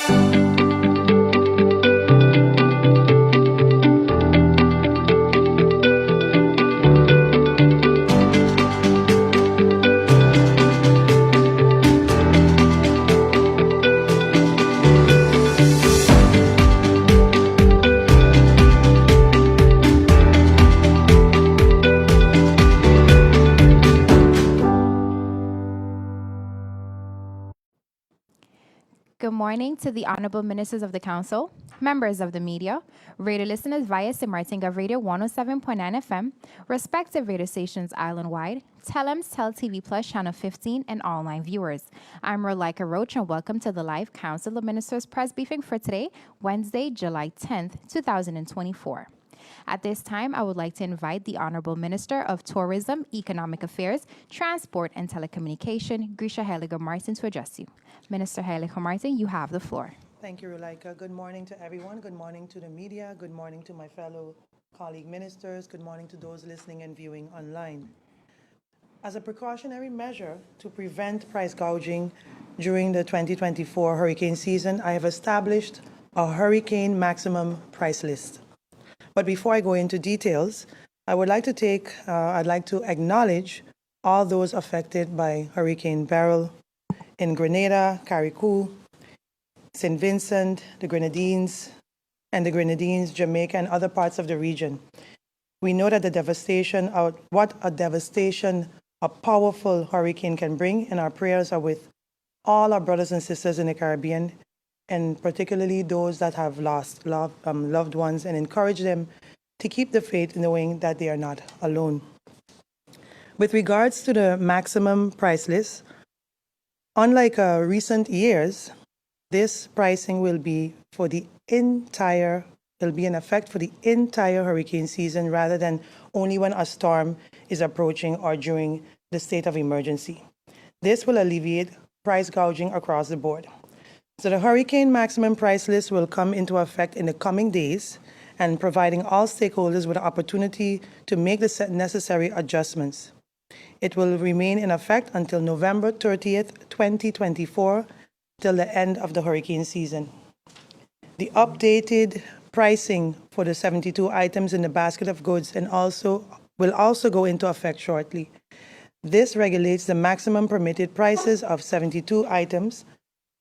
Good morning to the Honorable Ministers of the Council, members of the media, radio listeners via Maarten Radio 107.9 FM, respective radio stations island-wide, Telems, Tel TV Plus Channel 15, and online viewers. I'm Veronica Roach, and welcome to the live Council of Ministers press briefing for today, Wednesday, July 10th, 2024. At this time, I would like to invite the Honorable Minister of Tourism, Economic Affairs, Transport, and Telecommunication, Grisha Heilige Maarten, to address you. Minister Heilige Maarten, you have the floor. Thank you, Veronica. Good morning to everyone. Good morning to the media. Good morning to my fellow colleague ministers. Good morning to those listening and viewing online. As a precautionary measure to prevent price gouging during the 2024 hurricane season, I have established a hurricane maximum price list. But before I go into details, I'd like to acknowledge all those affected by Hurricane Beryl in Grenada, Carriacou, St. Vincent, the Grenadines, Jamaica, and other parts of the region. We know that what a devastation a powerful hurricane can bring, and our prayers are with all our brothers and sisters in the Caribbean, and particularly those that have lost loved ones, and encourage them to keep the faith knowing that they are not alone. With regards to the maximum price list, unlike recent years, this pricing will be in effect for the entire hurricane season rather than only when a storm is approaching or during the state of emergency. This will alleviate price gouging across the board. So the hurricane maximum price list will come into effect in the coming days and providing all stakeholders with the opportunity to make the necessary adjustments. It will remain in effect until November 30th, 2024, till the end of the hurricane season. The updated pricing for the 72 items in the basket of goods will also go into effect shortly. This regulates the maximum permitted prices of 72 items,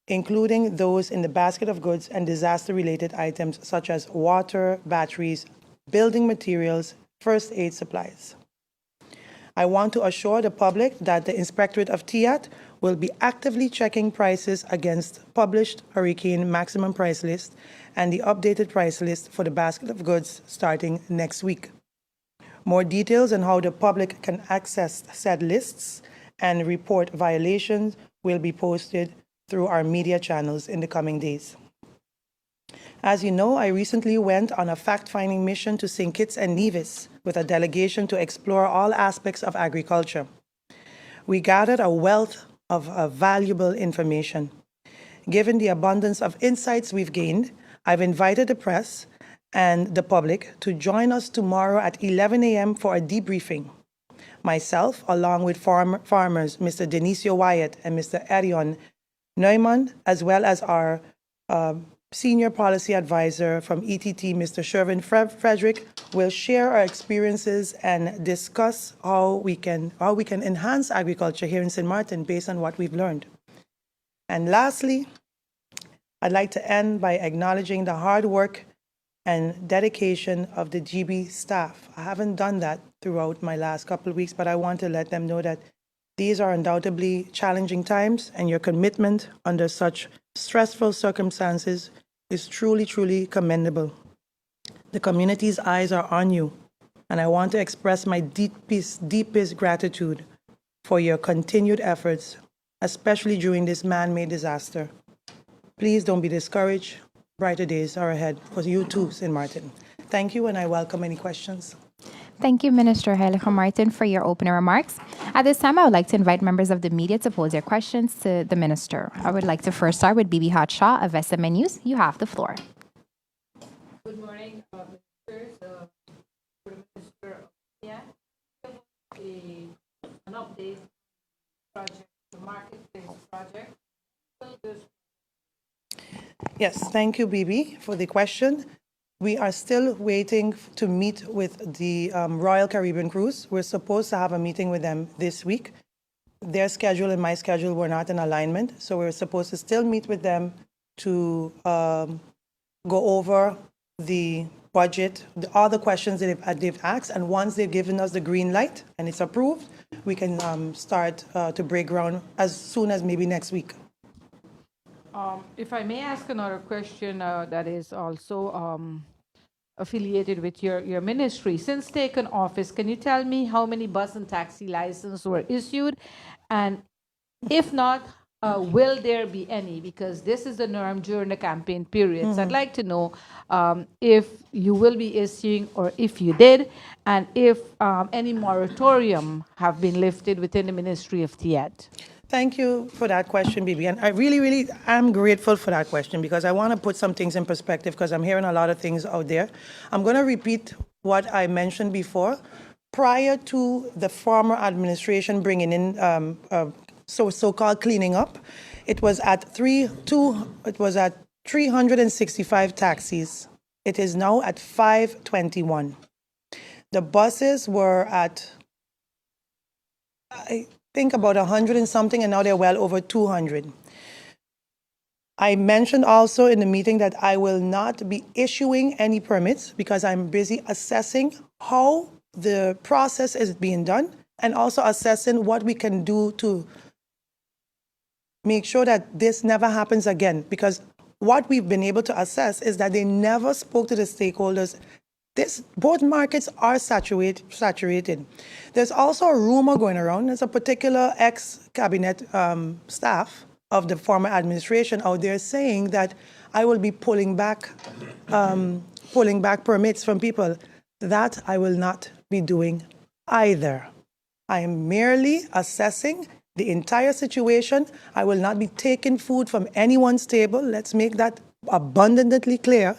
including those in the basket of goods and disaster-related items such as water, batteries, building materials, first aid supplies. I want to assure the public that the Inspectorate of TIAT will be actively checking prices against published hurricane maximum price list and the updated price list for the basket of goods starting next week. More details on how the public can access said lists and report violations will be posted through our media channels in the coming days. As you know, I recently went on a fact-finding mission to St. Kitts and Nevis with a delegation to explore all aspects of agriculture. We gathered a wealth of valuable information. Given the abundance of insights we've gained, I've invited the press and the public to join us tomorrow at 11 a.m. for a debriefing. Myself, along with farmers Mr. Denisio Wyatt and Mr. Erion Neumann, as well as our Senior Policy Advisor from ETT, Mr. Shervin Frederick, will share our experiences and discuss how we can enhance agriculture here in St. Maarten based on what we've learned. And lastly, I'd like to end by acknowledging the hard work and dedication of the GB staff. I haven't done that throughout my last couple of weeks, but I want to let them know that these are undoubtedly challenging times, and your commitment under such stressful circumstances is truly, truly commendable. The community's eyes are on you, and I want to express my deepest gratitude for your continued efforts, especially during this man-made disaster. Please don't be discouraged. Brighter days are ahead for you too, St. Maarten. Thank you, and I welcome any questions. Thank you, Minister Heilige Maarten, for your opening remarks. At this time, I would like to invite members of the media to pose their questions to the Minister. I would like to first start with Bibi Hatshaw of SMN News. You have the floor. Good morning, ministers. For the Minister of Media, an update project, the marketplace project. Yes, thank you, Bibi, for the question. We are still waiting to meet with the Royal Caribbean Cruise. We're supposed to have a meeting with them this week. Their schedule and my schedule were not in alignment, so we're supposed to still meet with them to go over the budget, all the questions that they've asked, and once they've given us the green light and it's approved, we can start to break ground as soon as maybe next week. If I may ask another question that is also affiliated with your ministry. Since taken office, can you tell me how many bus and taxi licenses were issued? And if not, will there be any? Because this is the norm during the campaign period. So I'd like to know if you will be issuing or if you did, and if any moratorium have been lifted within the Ministry of TED. Thank you for that question, Bibi. And I really am grateful for that question because I want to put some things in perspective because I'm hearing a lot of things out there. I'm going to repeat what I mentioned before. Prior to the former administration bringing in so-called cleaning up, it was at 365 taxis. It is now at 521. The buses were at, I think, about 100 and something, and now they're well over 200. I mentioned also in the meeting that I will not be issuing any permits because I'm busy assessing how the process is being done and also assessing what we can do to make sure that this never happens again. Because what we've been able to assess is that they never spoke to the stakeholders. Both markets are saturated. There's also a rumor going around. There's a particular ex-cabinet staff of the former administration out there saying that I will be pulling back permits from people. That I will not be doing either. I am merely assessing the entire situation. I will not be taking food from anyone's table. Let's make that abundantly clear.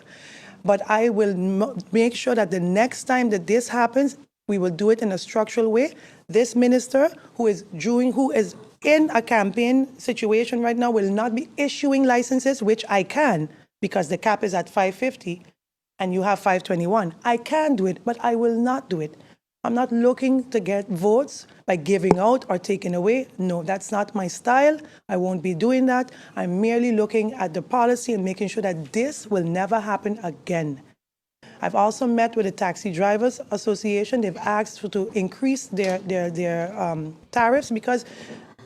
But I will make sure that the next time that this happens, we will do it in a structural way. This minister who is in a campaign situation right now will not be issuing licenses, which I can, because the cap is at 550 and you have 521. I can do it, but I will not do it. I'm not looking to get votes by giving out or taking away. No, that's not my style. I won't be doing that. I'm merely looking at the policy and making sure that this will never happen again. I've also met with the Taxi Drivers Association. They've asked to increase their tariffs because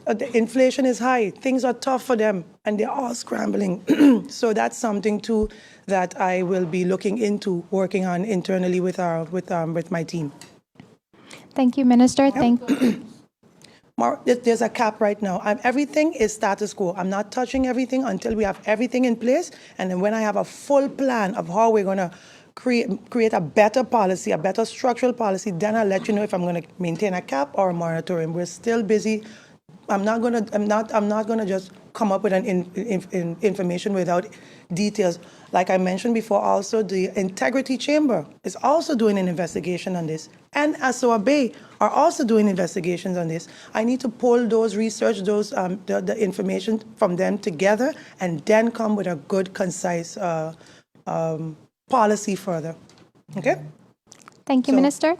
the inflation is high. Things are tough for them, and they're all scrambling. So that's something too that I will be looking into, working on internally with my team. Thank you, Minister. There's a cap right now. Everything is status quo. I'm not touching everything until we have everything in place. And then when I have a full plan of how we're going to create a better policy, a better structural policy, then I'll let you know if I'm going to maintain a cap or a moratorium. We're still busy. I'm not going to just come up with information without details. Like I mentioned before, also the Integrity Chamber is also doing an investigation on this, and ASOA Bay are also doing investigations on this. I need to pull those research, the information from them together, and then come with a good, concise policy further. Okay? Thank you, Minister.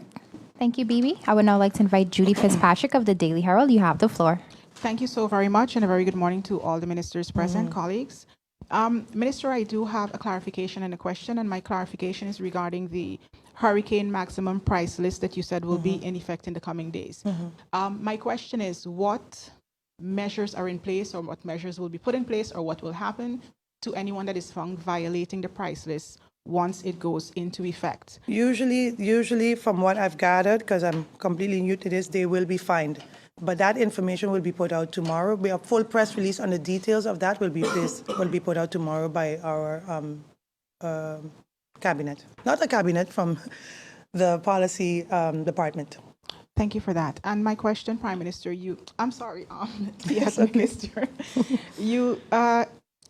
Thank you, Bibi. I would now like to invite Judy Fitzpatrick of the Daily Herald. You have the floor. Thank you so very much, and a very good morning to all the ministers present, colleagues. Minister, I do have a clarification and a question, and my clarification is regarding the hurricane maximum price list that you said will be in effect in the coming days. My question is, what measures are in place, or what measures will be put in place, or what will happen to anyone that is found violating the price list once it goes into effect? Usually from what I've gathered, because I'm completely new to this, they will be fined. But that information will be put out tomorrow. A full press release on the details of that will be put out tomorrow by our cabinet. Not the cabinet, from the policy department. Thank you for that. And my question, Prime Minister, yes, Minister, you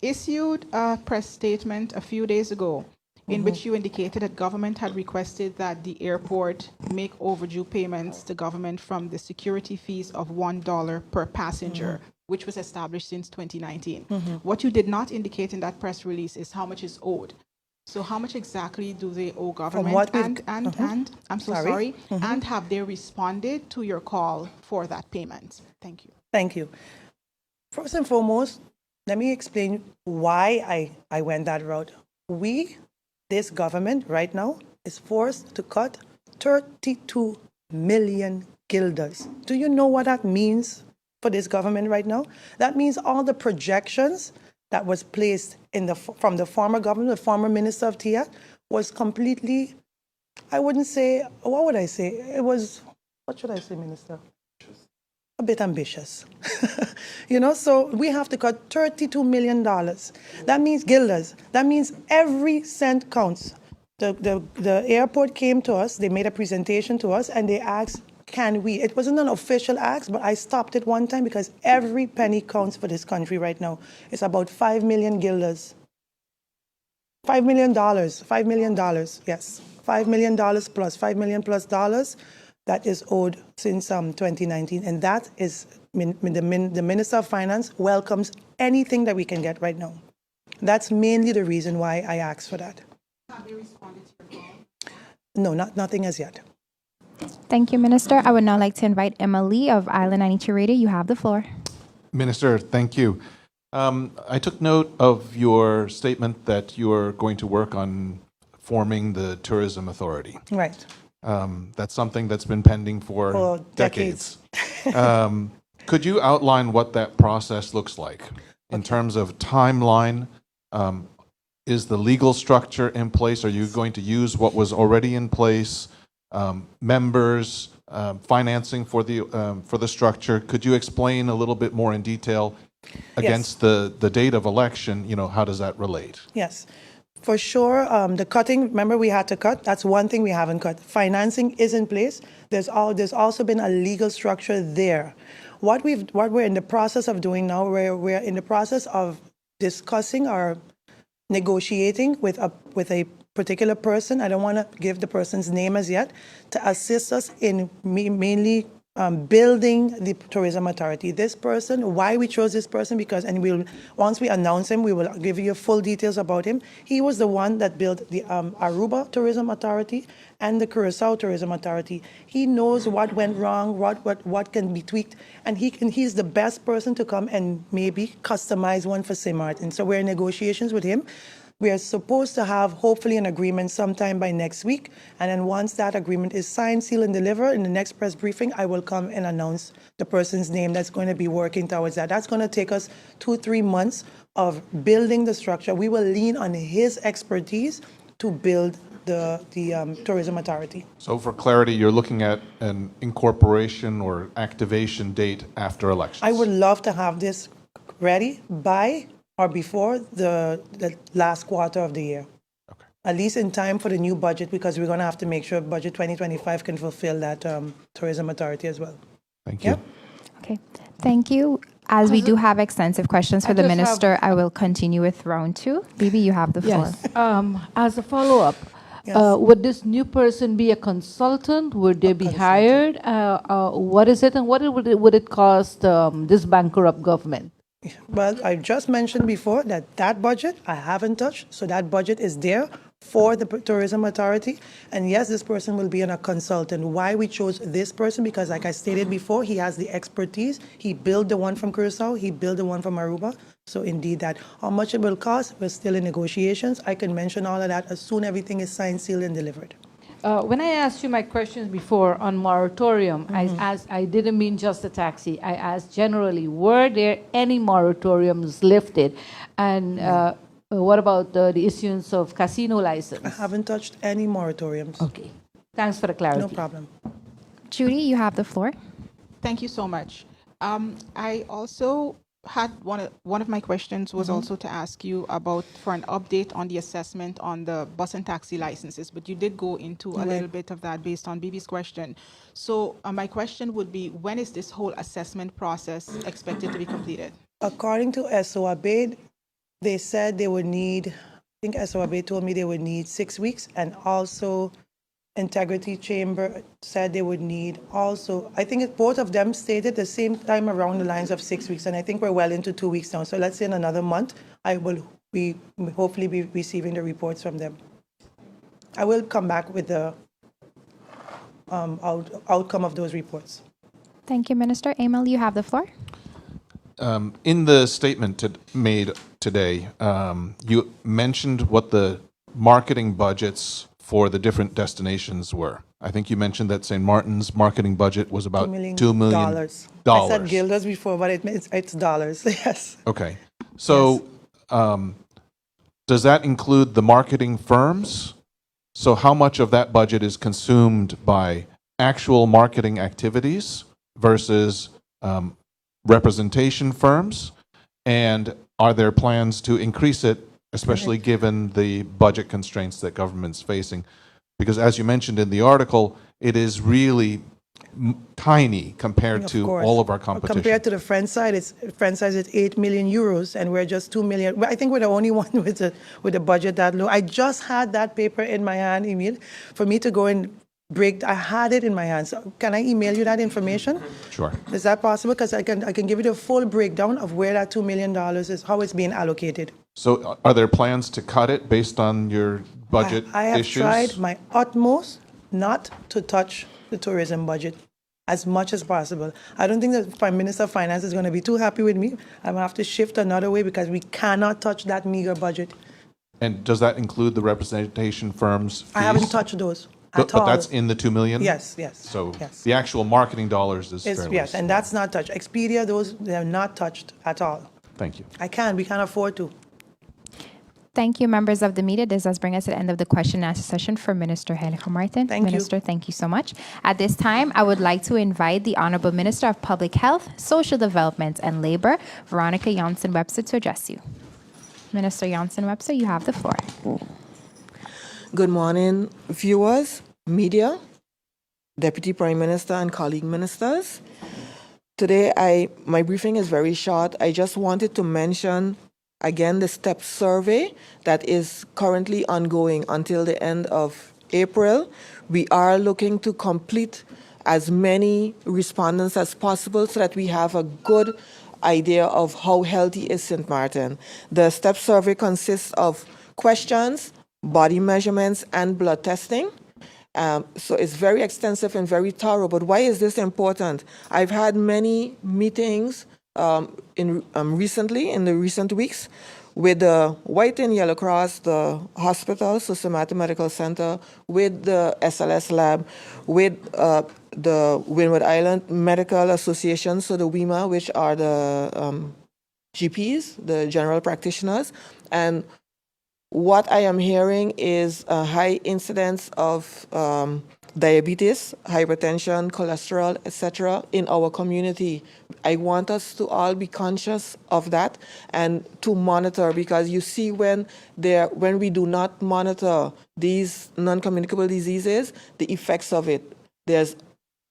issued a press statement a few days ago in which you indicated that government had requested that the airport make overdue payments to government from the security fees of $1 per passenger which was established since 2019. What you did not indicate in that press release is how much is owed. So how much exactly do they owe government? what we've- And I'm so Sorry. sorry. And have they responded to your call for that payment? Thank you. Thank you. First and foremost, let me explain why I went that route. This government right now, is forced to cut 32 million guilders. Do you know what that means for this government right now? That means all the projections that was placed from the former government, the former minister of TIA, was completely, I wouldn't say, what would I say? It was, what should I say, Minister? A bit ambitious. So we have to cut $32 million. That means guilders. That means every cent counts. The airport came to us, they made a presentation to us, and they asked, can we? It wasn't an official ask, but I stopped it one time because every penny counts for this country right now. It's about 5 million guilders. $5 million, $5 million, yes. $5 million plus, $5 million plus dollars that is owed since 2019. And that is, the Minister of Finance welcomes anything that we can get right now. That's mainly the reason why I asked for that. Have they responded to your call? No, nothing as yet. Thank you, Minister. I would now like to invite Emma Lee of Island 92 Radio. You have the floor. Minister, thank you. I took note of your statement that you are going to work on forming the Tourism Authority. Right. That's something that's been pending for decades. Could you outline what that process looks like in terms of timeline? Is the legal structure in place? Are you going to use what was already in place? Members, financing for the structure. Could you explain a little bit more in detail against the date of election? How does that relate? Yes. For sure, the cutting, remember we had to cut, that's one thing we haven't cut. Financing is in place. There's also been a legal structure there. What we're in the process of doing now, we're in the process of discussing or negotiating with a particular person. I don't want to give the person's name as yet, to assist us in mainly building the tourism authority. This person, why we chose this person, because, and once we announce him, we will give you full details about him. He was the one that built the Aruba Tourism Authority and the Curacao Tourism Authority. He knows what went wrong, what can be tweaked, and he's the best person to come and maybe customize one for St. Maarten. So we're in negotiations with him. We are supposed to have, hopefully, an agreement sometime by next week. And then once that agreement is signed, sealed, and delivered, in the next press briefing, I will come and announce the person's name that's going to be working towards that. That's going to take us 2-3 months of building the structure. We will lean on his expertise to build the tourism authority. So for clarity, you're looking at an incorporation or activation date after elections? I would love to have this ready by or before the last quarter of the year. Okay. At least in time for the new budget, because we're going to have to make sure budget 2025 can fulfill that tourism authority as well. Thank you. Yeah? Okay. Thank you. As we do have extensive questions for the just have- minister, I will continue with round 2. Bibi, you have the floor. Yes. As a follow-up, Yes. would this new person be a consultant? Would they be hired? What is it, and what would it cost this bankrupt government? Well, I just mentioned before that budget I haven't touched, so that budget is there for the tourism authority. And yes, this person will be a consultant. Why we chose this person? Because like I stated before, he has the expertise. He built the one from Curacao, he built the one from Aruba. So indeed that. How much it will cost, we're still in negotiations. I can mention all of that as soon as everything is signed, sealed, and delivered. When I asked you my questions before on moratorium, I didn't mean just the taxi. I asked generally, were there any moratoriums lifted? And what about the issuance of casino license? I haven't touched any moratoriums. Okay. Thanks for the clarity. No problem. Judy, you have the floor. Thank you so much. I also had one of my questions was also to ask you about for an update on the assessment on the bus and taxi licenses, but you did go into a little bit of that based on Bibi's question. So my question would be, when is this whole assessment process expected to be completed? According to SOAB, they said they would need, I think SOAB told me they would need 6 weeks, and also Integrity Chamber said they would need also, I think both of them stated the same time around the lines of 6 weeks, and I think we're well into 2 weeks now. So let's say in another month, I will hopefully be receiving the reports from them. I will come back with the outcome of those reports. Thank you, Minister. Emil, you have the floor. In the statement made today, you mentioned what the marketing budgets for the different destinations were. I think you mentioned that St. Martin's marketing budget was about $2 million. I said guilders before, but it's dollars. Yes. Okay. So does that include the marketing firms? So how much of that budget is consumed by actual marketing activities versus representation firms? And are there plans to increase it, especially given the budget constraints that government's facing? Because as you mentioned in the article, it is really tiny compared to all of our competition. Compared to the French side, it's 8 million euros, and we're just 2 million. I think we're the only one with a budget that low. I just had that paper in my hand, Emil, for me to go and break. I had it in my hand. So can I email you that information? Sure. Is that possible? Because I can give you the full breakdown of where that $2 million is, how it's being allocated. So are there plans to cut it based on your budget I have issues? tried my utmost not to touch the tourism budget as much as possible. I don't think the Prime Minister of Finance is going to be too happy with me. I'm going to have to shift another way because we cannot touch that meager budget. And does that include the representation firms' fees? I haven't touched those but all. That's in the $2 million? Yes, yes. So yes. the actual marketing dollars is fairly Yes, small. and that's not touched. Expedia, those, they're not touched at all. Thank you. We can't afford to. Thank you, members of the media. This does bring us to the end of the question and answer session for Minister Veronica Maarten. Thank you. Minister, thank you so much. At this time, I would like to invite the Honorable Minister of Public Health, Social Development and Labor, Veronica Janssen-Webster, to address you. Minister Janssen-Webster, you have the floor. Good morning, viewers, media, Deputy Prime Minister and colleague ministers. Today, my briefing is very short. I just wanted to mention again the STEP survey that is currently ongoing until the end of April. We are looking to complete as many respondents as possible so that we have a good idea of how healthy is St. Maarten. The STEP survey consists of questions, body measurements, and blood testing. So it's very extensive and very thorough. But why is this important? I've had many meetings recently, in the recent weeks, with the White and Yellow Cross, the hospital, so St. Maarten Medical Center, with the SLS lab, with the Windward Island Medical Association, so the WIMA, which are the GPs, the general practitioners. And what I am hearing is a high incidence of diabetes, hypertension, cholesterol, etc. in our community. I want us to all be conscious of that and to monitor, because you see when we do not monitor these non-communicable diseases, the effects of it. There's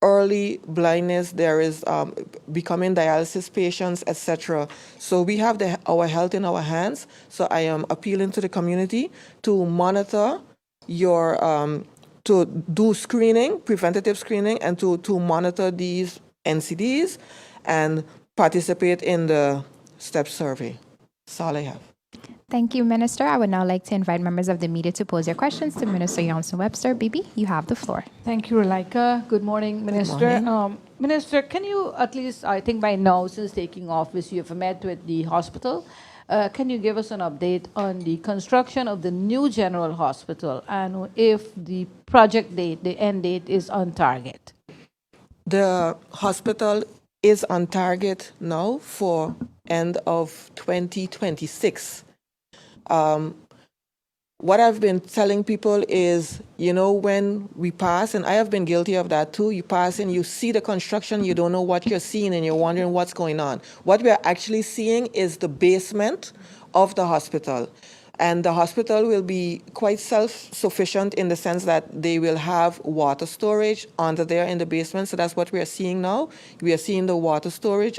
early blindness, there is becoming dialysis patients, etc. So we have our health in our hands. So I am appealing to the community to monitor to do screening, preventative screening, and to monitor these NCDs and participate in the STEP survey. That's all I have. Thank you, Minister. I would now like to invite members of the media to pose their questions to Minister Janssen-Webster. Bibi, you have the floor. Thank you, Veronica. Good morning, Minister. Minister, can you at least, I think by now, since taking office, you have met with the hospital. Can you give us an update on the construction of the new General Hospital and if the project date, the end date, is on target? The hospital is on target now for end of 2026. What I've been telling people is, when we pass, and I have been guilty of that too, you pass and you see the construction, you don't know what you're seeing and you're wondering what's going on. What we're actually seeing is the basement of the hospital. And the hospital will be quite self-sufficient in the sense that they will have water storage under there in the basement. So that's what we are seeing now. We are seeing the water storage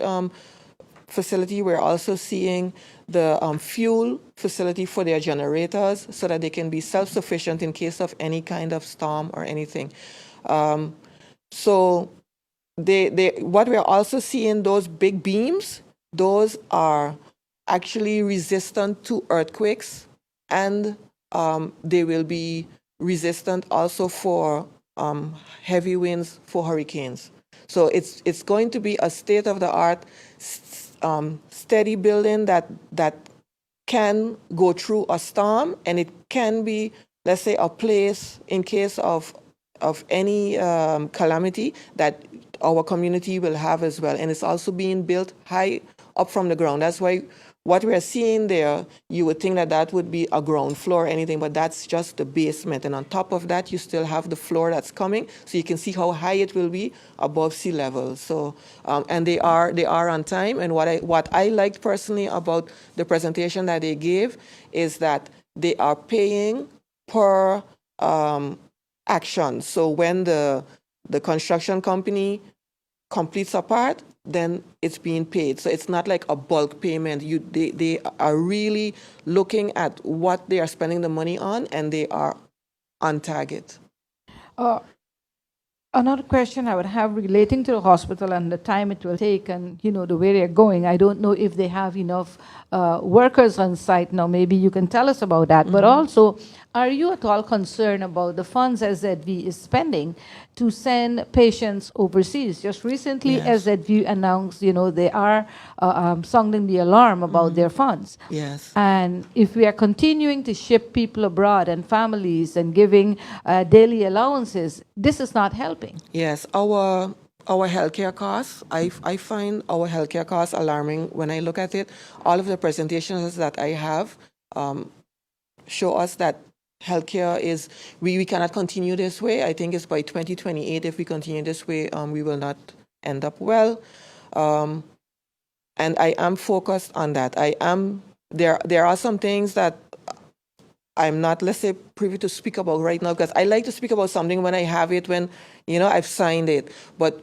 facility. We're also seeing the fuel facility for their generators so that they can be self-sufficient in case of any kind of storm or anything. So what we're also seeing, those big beams, those are actually resistant to earthquakes, and they will be resistant also for heavy winds, for hurricanes. So it's going to be a state-of-the-art, steady building that can go through a storm, and it can be, let's say, a place in case of any calamity that our community will have as well. And it's also being built high up from the ground. That's why what we're seeing there, you would think that that would be a ground floor or anything, but that's just the basement. And on top of that, you still have the floor that's coming, so you can see how high it will be above sea level. So, and they are on time. And what I liked personally about the presentation that they gave is that they are paying per action. So when the construction company completes a part, then it's being paid. So it's not like a bulk payment. They are really looking at what they are spending the money on, and they are on target. Another question I would have relating to the hospital and the time it will take and, the way they're going. I don't know if they have enough workers on site now. Maybe you can tell us about that. But also, are you at all concerned about the funds SZV is spending to send patients overseas? Just recently, Yes. SZV announced, they are sounding the alarm about their funds. Yes. And if we are continuing to ship people abroad and families and giving daily allowances, this is not helping. Yes, our healthcare costs, I find our healthcare costs alarming when I look at it. All of the presentations that I have show us that healthcare is, we cannot continue this way. I think it's by 2028, if we continue this way, we will not end up well. And I am focused on that. There are some things that I'm not, let's say, privy to speak about right now, because I like to speak about something when I have it, when, I've signed it. But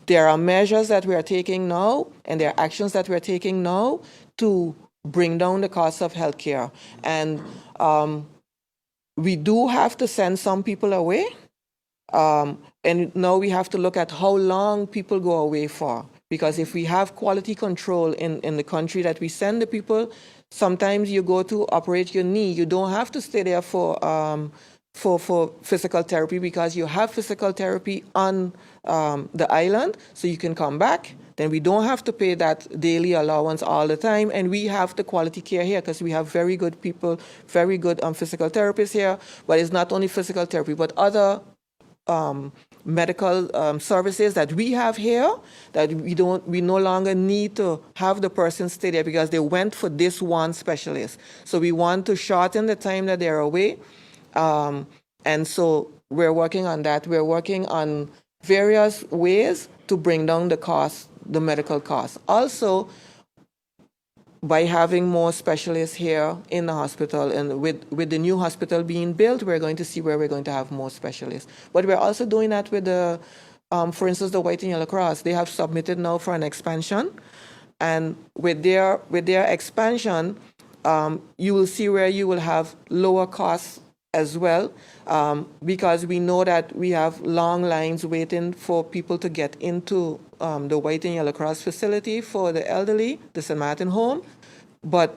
there are measures that we are taking now, and there are actions that we're taking now to bring down the cost of healthcare. And we do have to send some people away. And now we have to look at how long people go away for. Because if we have quality control in the country that we send the people, sometimes you go to operate your knee. You don't have to stay there for physical therapy, because you have physical therapy on the island, so you can come back. Then we don't have to pay that daily allowance all the time, and we have the quality care here because we have very good people, very good physical therapists here. But it's not only physical therapy, but other medical services that we have here that we no longer need to have the person stay there because they went for this one specialist. So we want to shorten the time that they're away. And so we're working on that. We're working on various ways to bring down the cost, the medical costs. Also, by having more specialists here in the hospital, and with the new hospital being built, we're going to see where we're going to have more specialists. But we're also doing that with the, for instance, the White and Yellow Cross. They have submitted now for an expansion, and with their expansion, you will see where you will have lower costs as well, because we know that we have long lines waiting for people to get into the White and Yellow Cross facility for the elderly, the St. Maarten home. But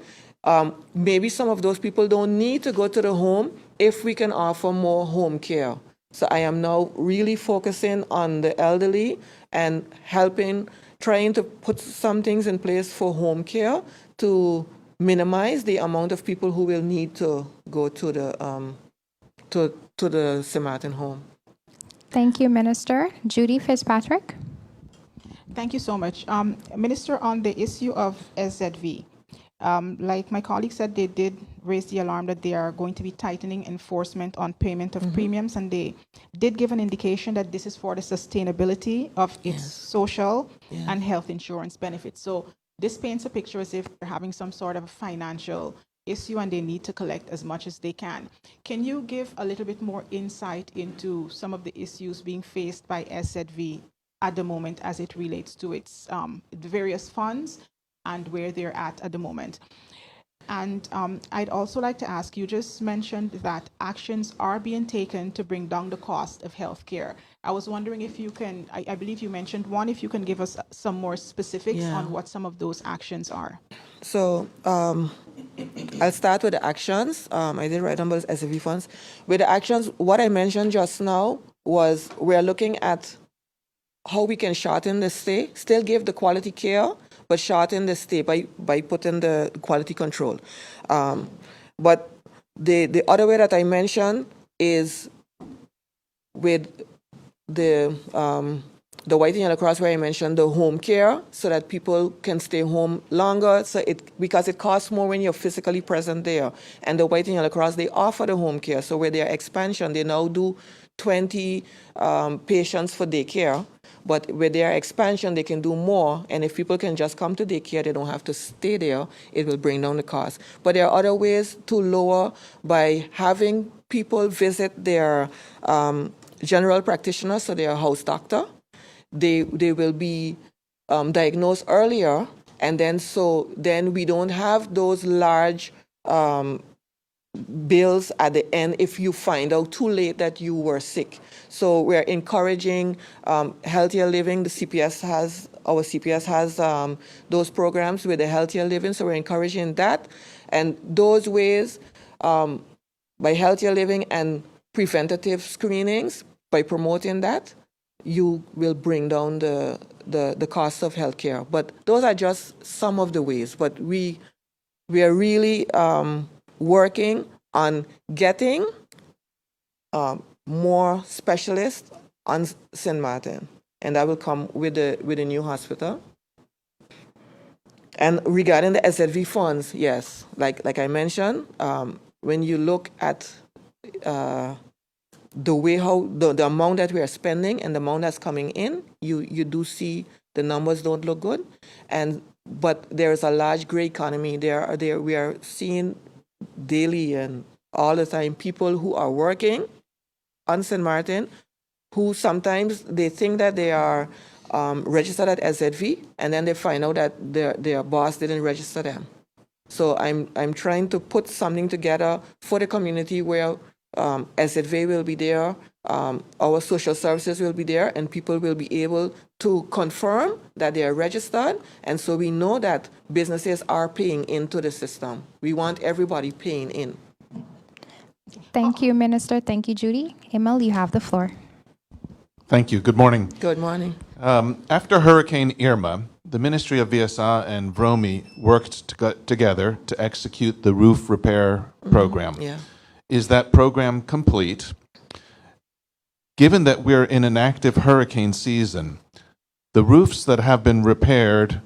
maybe some of those people don't need to go to the home if we can offer more home care. So I am now really focusing on the elderly and trying to put some things in place for home care to minimize the amount of people who will need to go to the to the St. Maarten home. Thank you, Minister. Judy Fitzpatrick. Thank you so much. Minister, on the issue of SZV, like my colleague said, they did raise the alarm that they are going to be tightening enforcement on payment of premiums, and they did give an indication that this is for the sustainability of its social and health insurance benefits. So this paints a picture as if they're having some sort of financial issue and they need to collect as much as they can. Can you give a little bit more insight into some of the issues being faced by SZV at the moment as it relates to its the various funds and where they're at the moment. And I'd also like to ask, you just mentioned that actions are being taken to bring down the cost of healthcare. I was wondering if you can, I believe you mentioned one, if you can give us some more specifics Yeah. on what some of those actions are. So I'll start with the actions. I did write numbers SAV funds. With the actions, what I mentioned just now was we're looking at how we can shorten the stay, still give the quality care, but shorten the stay by putting the quality control. But the other way that I mentioned is with the white and yellow cross, where I mentioned the home care, so that people can stay home longer. So because it costs more when you're physically present there. And the white and yellow cross, they offer the home care. So with their expansion, they now do 20 patients for daycare. But with their expansion, they can do more. And if people can just come to daycare, they don't have to stay there. It will bring down the cost. But there are other ways to lower by having people visit their general practitioner, so their house doctor. They will be diagnosed earlier, and then we don't have those large bills at the end if you find out too late that you were sick. So we're encouraging healthier living. Our CPS has those programs with the healthier living, so we're encouraging that. And those ways, by healthier living and preventative screenings, by promoting that, you will bring down the cost of healthcare. But those are just some of the ways. But we are really working on getting more specialists on St. Maarten, and that will come with the new hospital. And regarding the SLV funds, yes, like I mentioned, when you look at the way how the amount that we are spending and the amount that's coming in, you do see the numbers don't look good, but there is a large gray economy. We are seeing daily and all the time people who are working on St. Maarten, who sometimes they think that they are registered at SZV, and then they find out that their boss didn't register them. So I'm trying to put something together for the community where SZV will be there, our social services will be there, and people will be able to confirm that they are registered. And so we know that businesses are paying into the system. We want everybody paying in. Thank you, Minister. Thank you, Judy. Emil, you have the floor. Thank you. Good morning. Good morning. After Hurricane Irma, the Ministry of VSA and VROMI worked together to execute the roof repair program. Yeah. Is that program complete? Given that we're in an active hurricane season, the roofs that have been repaired,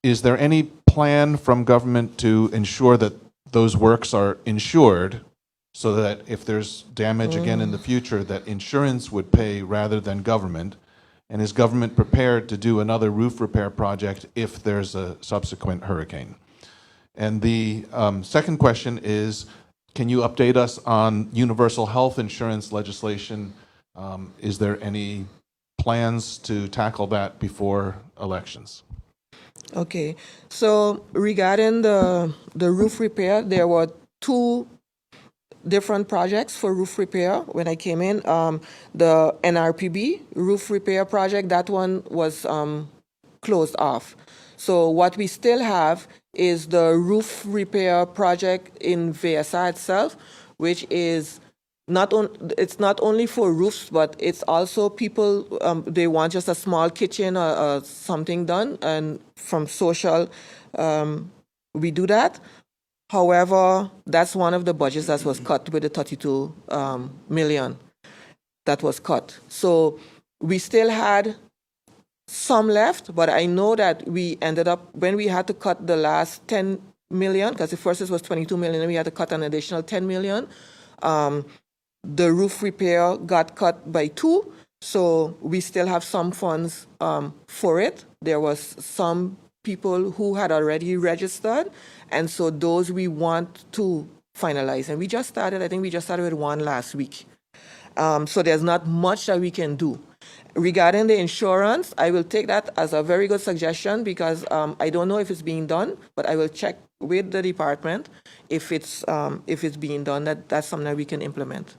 is there any plan from government to ensure that those works are insured so that if there's damage again in the future, that insurance would pay rather than government? And is government prepared to do another roof repair project if there's a subsequent hurricane? And the second question is, can you update us on universal health insurance legislation? Is there any plans to tackle that before elections? Okay. So regarding the roof repair, there were two different projects for roof repair when I came in. The NRPB roof repair project, that one was closed off. So what we still have is the roof repair project in VSA itself, which is it's not only for roofs, but it's also people, they want just a small kitchen or something done, and from social, we do that. However, that's one of the budgets that was cut with the 32 million that was cut. So we still had some left, but I know that we ended up, when we had to cut the last 10 million, because the first was 22 million, and we had to cut an additional 10 million, the roof repair got cut by 2, so we still have some funds for it. There was some people who had already registered, and so those we want to finalize. And we just started, I think we just started with one last week. So there's not much that we can do. Regarding the insurance, I will take that as a very good suggestion because I don't know if it's being done, but I will check with the department if it's being done. That's something that we can implement.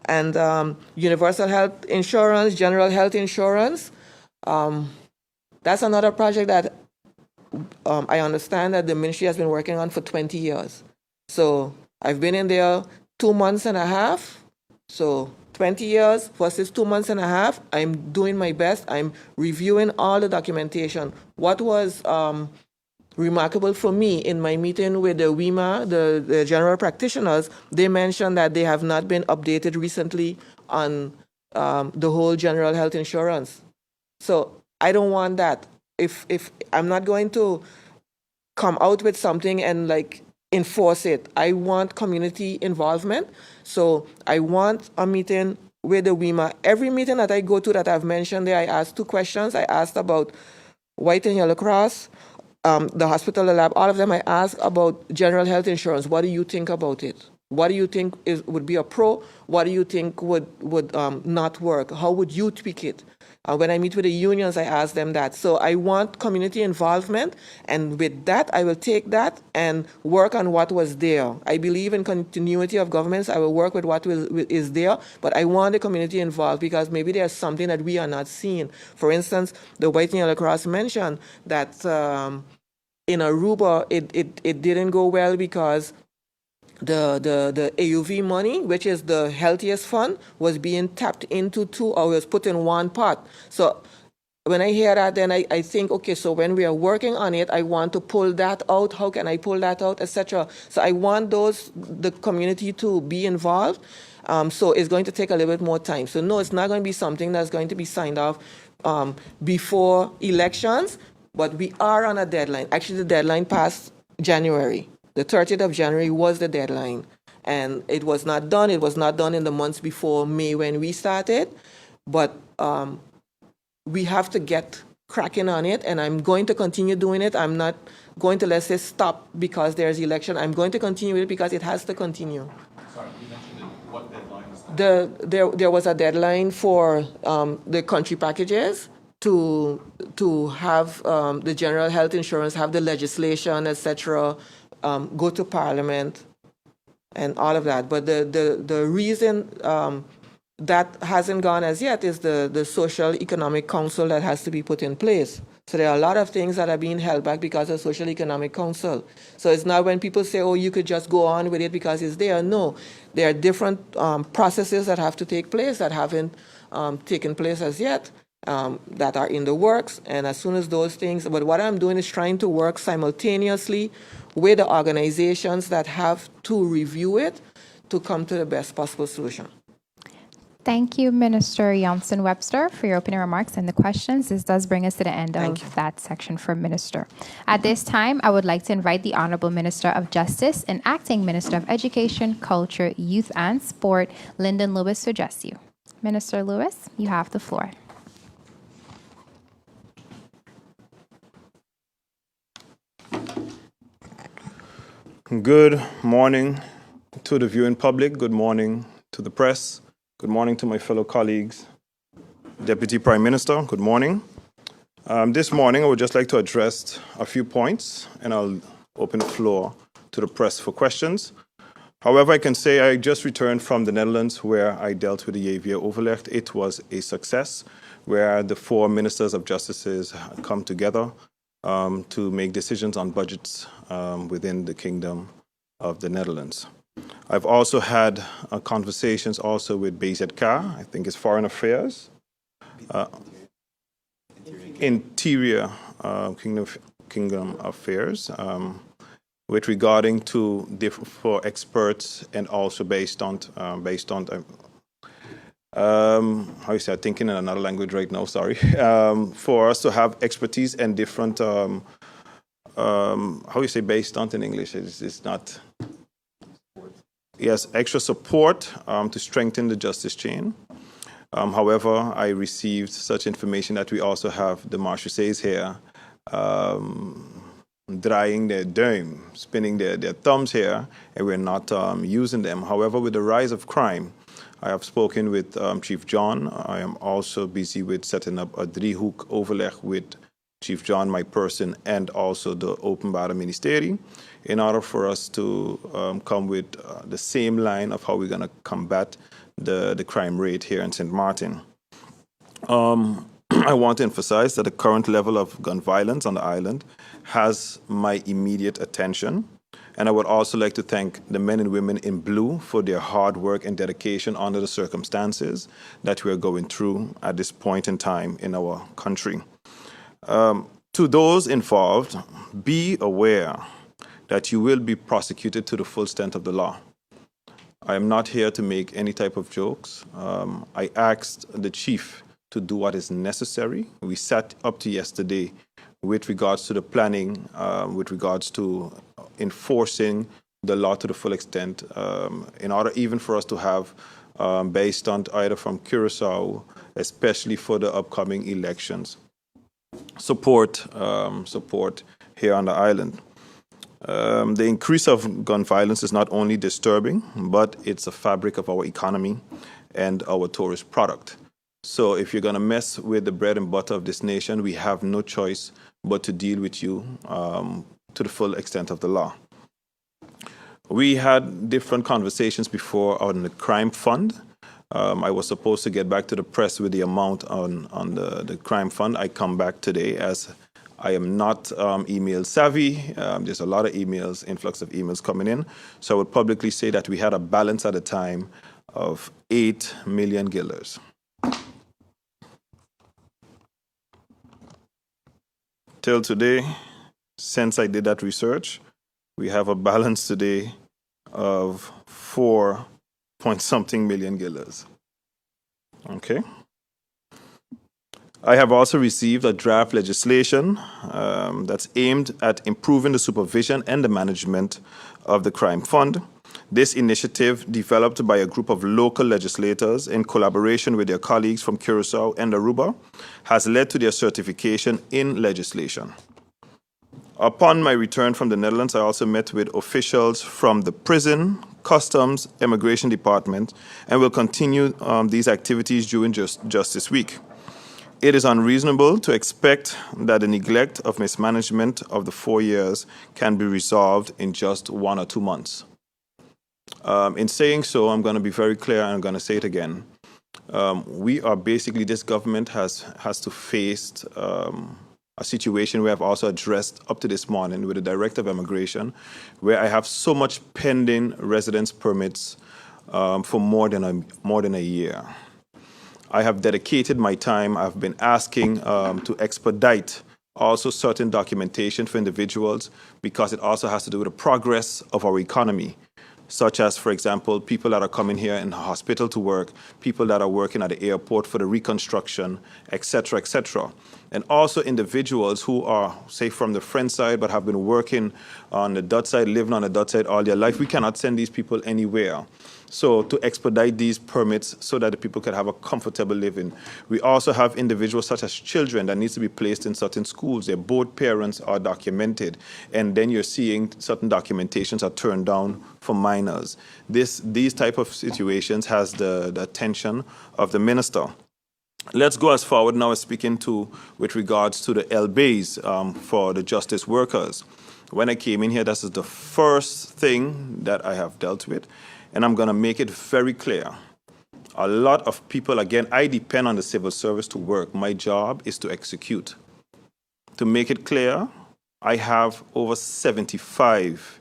And universal health insurance, general health insurance, that's another project that I understand that the ministry has been working on for 20 years. So I've been in there 2 months and a half. So 20 years versus 2 months and a half. I'm doing my best. I'm reviewing all the documentation. What was remarkable for me in my meeting with the WEMA, the general practitioners, they mentioned that they have not been updated recently on the whole general health insurance. So I don't want that. If I'm not going to come out with something and like enforce it, I want community involvement. So I want a meeting with the WEMA. Every meeting that I go to that I've mentioned there, I ask 2 questions. I asked about White and Yellow Cross, the hospital, the lab, all of them. I asked about general health insurance. What do you think about it? What do you think would be a pro? What do you think would not work? How would you tweak it? When I meet with the unions, I ask them that. So I want community involvement, and with that, I will take that and work on what was there. I believe in continuity of governments. I will work with what is there, but I want the community involved because maybe there's something that we are not seeing. For instance, the White and Yellow Cross mentioned that in Aruba, it didn't go well because the AUV money, which is the healthiest fund, was being tapped into 2 hours, put in one pot. So when I hear that, then I think, okay, so when we are working on it, I want to pull that out. How can I pull that out, etc. So I want the community to be involved. So it's going to take a little bit more time. So no, it's not going to be something that's going to be signed off before elections, but we are on a deadline. Actually, the deadline passed January. The 30th of January was the deadline, and it was not done. It was not done in the months before May when we started, but we have to get cracking on it, and I'm going to continue doing it. I'm not going to, let's say, stop because there's election. I'm going to continue it because it has to continue. Sorry, you mentioned it. What deadline is that? There was a deadline for the country packages to have the general health insurance, have the legislation, etc., go to Parliament and all of that. But the reason that hasn't gone as yet is the Social Economic Council that has to be put in place. So there are a lot of things that are being held back because of Social Economic Council. So it's not when people say, oh, you could just go on with it because it's there. No, there are different processes that have to take place that haven't taken place as yet. That are in the works, and as soon as those things, but what I'm doing is trying to work simultaneously with the organizations that have to review it to come to the best possible solution. Thank you, Minister Johnson-Webster, for your opening remarks and the questions. This does bring us to the end of that section for Minister. At this time, I would like to invite the Honorable Minister of Justice and Acting Minister of Education, Culture, Youth and Sport, Lyndon Lewis, to address you. Minister Lewis, you have the floor. Good morning to the viewing public. Good morning to the press. Good morning to my fellow colleagues. Deputy Prime Minister, good morning. This morning, I would just like to address a few points, and I'll open the floor to the press for questions. However, I can say I just returned from the Netherlands where I dealt with the JVA Overleg. It was a success where the 4 ministers of justices come together to make decisions on budgets within the Kingdom of the Netherlands. I've also had conversations also with BZK, I think it's Foreign Affairs, Interior Kingdom Affairs, with regarding to for experts and also based on how you say, I'm thinking in another language right now, sorry, for us to have expertise and different, how you say based on in English, it's not, yes, extra support to strengthen the justice chain. However, I received such information that we also have the marshalls here drying their dome, spinning their thumbs here, and we're not using them. However, with the rise of crime, I have spoken with Chief John. I am also busy with setting up a driehoek overleg with Chief John, my person, and also the Openbare Ministerie in order for us to come with the same line of how we're going to combat the crime rate here in St. Maarten. I want to emphasize that the current level of gun violence on the island has my immediate attention. And I would also like to thank the men and women in blue for their hard work and dedication under the circumstances that we are going through at this point in time in our country. To those involved, be aware that you will be prosecuted to the full extent of the law. I am not here to make any type of jokes. I asked the chief to do what is necessary. We sat up to yesterday with regards to the planning, with regards to enforcing the law to the full extent, in order even for us to have based on either from Curacao, especially for the upcoming elections, support here on the island. The increase of gun violence is not only disturbing, but it's a fabric of our economy and our tourist product. So if you're going to mess with the bread and butter of this nation, we have no choice but to deal with you to the full extent of the law. We had different conversations before on the crime fund. I was supposed to get back to the press with the amount on the crime fund. I come back today as I am not email savvy. There's a lot of emails, influx of emails coming in. So I would publicly say that we had a balance at the time of 8 million guilders. Till today, since I did that research, we have a balance today of 4-point-something million guilders. Okay. I have also received a draft legislation that's aimed at improving the supervision and the management of the crime fund. This initiative, developed by a group of local legislators in collaboration with their colleagues from Curacao and Aruba, has led to their certification in legislation. Upon my return from the Netherlands, I also met with officials from the prison, customs, immigration department, and will continue these activities during just this week. It is unreasonable to expect that the neglect of mismanagement of the 4 years can be resolved in just 1 or 2 months. In saying so, I'm going to be very clear and I'm going to say it again. We are basically, this government has to face a situation where I've also addressed up to this morning with the Director of Immigration, where I have so much pending residence permits for more than a year. I have dedicated my time. I've been asking to expedite also certain documentation for individuals because it also has to do with the progress of our economy, such as, for example, people that are coming here in the hospital to work, people that are working at the airport for the reconstruction, etc., etc. And also individuals who are, say, from the French side, but have been working on the Dutch side, living on the Dutch side all their life. We cannot send these people anywhere. So to expedite these permits so that the people can have a comfortable living. We also have individuals such as children that needs to be placed in certain schools. Their both parents are documented. And then you're seeing certain documentations are turned down for minors. These type of situations has the attention of the minister. Let's go as forward now as speaking to with regards to the LBAs for the justice workers. When I came in here, this is the first thing that I have dealt with. And I'm going to make it very clear. A lot of people, again, I depend on the civil service to work. My job is to execute. To make it clear, I have over 75.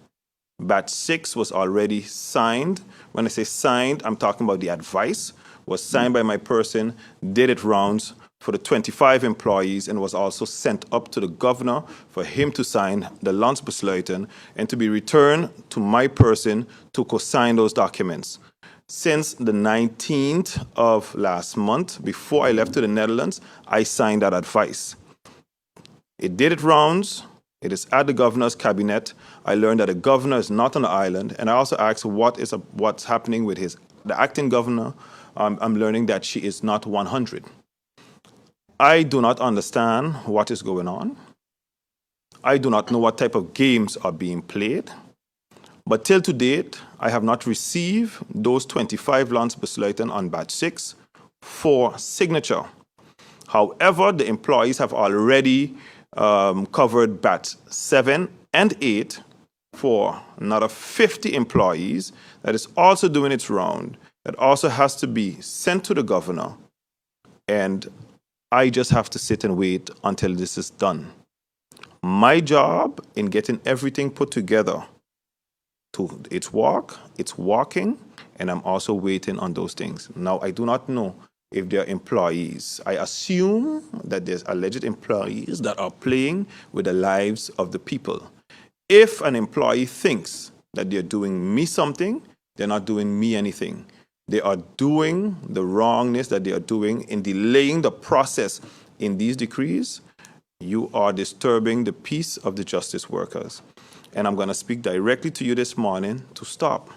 Batch 6 was already signed. When I say signed, I'm talking about the advice. Was signed by my person, did it rounds for the 25 employees and was also sent up to the governor for him to sign the Landsbesluiten and to be returned to my person to co-sign those documents. Since the 19th of last month, before I left to the Netherlands, I signed that advice. It did it rounds. It is at the governor's cabinet. I learned that the governor is not on the island, and I also asked what's happening with the acting governor. I'm learning that she is not 100. I do not understand what is going on. I do not know what type of games are being played. But till to date, I have not received those 25 Landsbesluiten on batch 6 for signature. However, the employees have already covered batch 7 and 8 for another 50 employees that is also doing its round, that also has to be sent to the governor. And I just have to sit and wait until this is done. My job in getting everything put together to its walking, and I'm also waiting on those things. Now, I do not know if they're employees. I assume that there's alleged employees that are playing with the lives of the people. If an employee thinks that they're doing me something, they're not doing me anything. They are doing the wrongness that they are doing in delaying the process in these decrees. You are disturbing the peace of the justice workers. And I'm going to speak directly to you this morning to stop.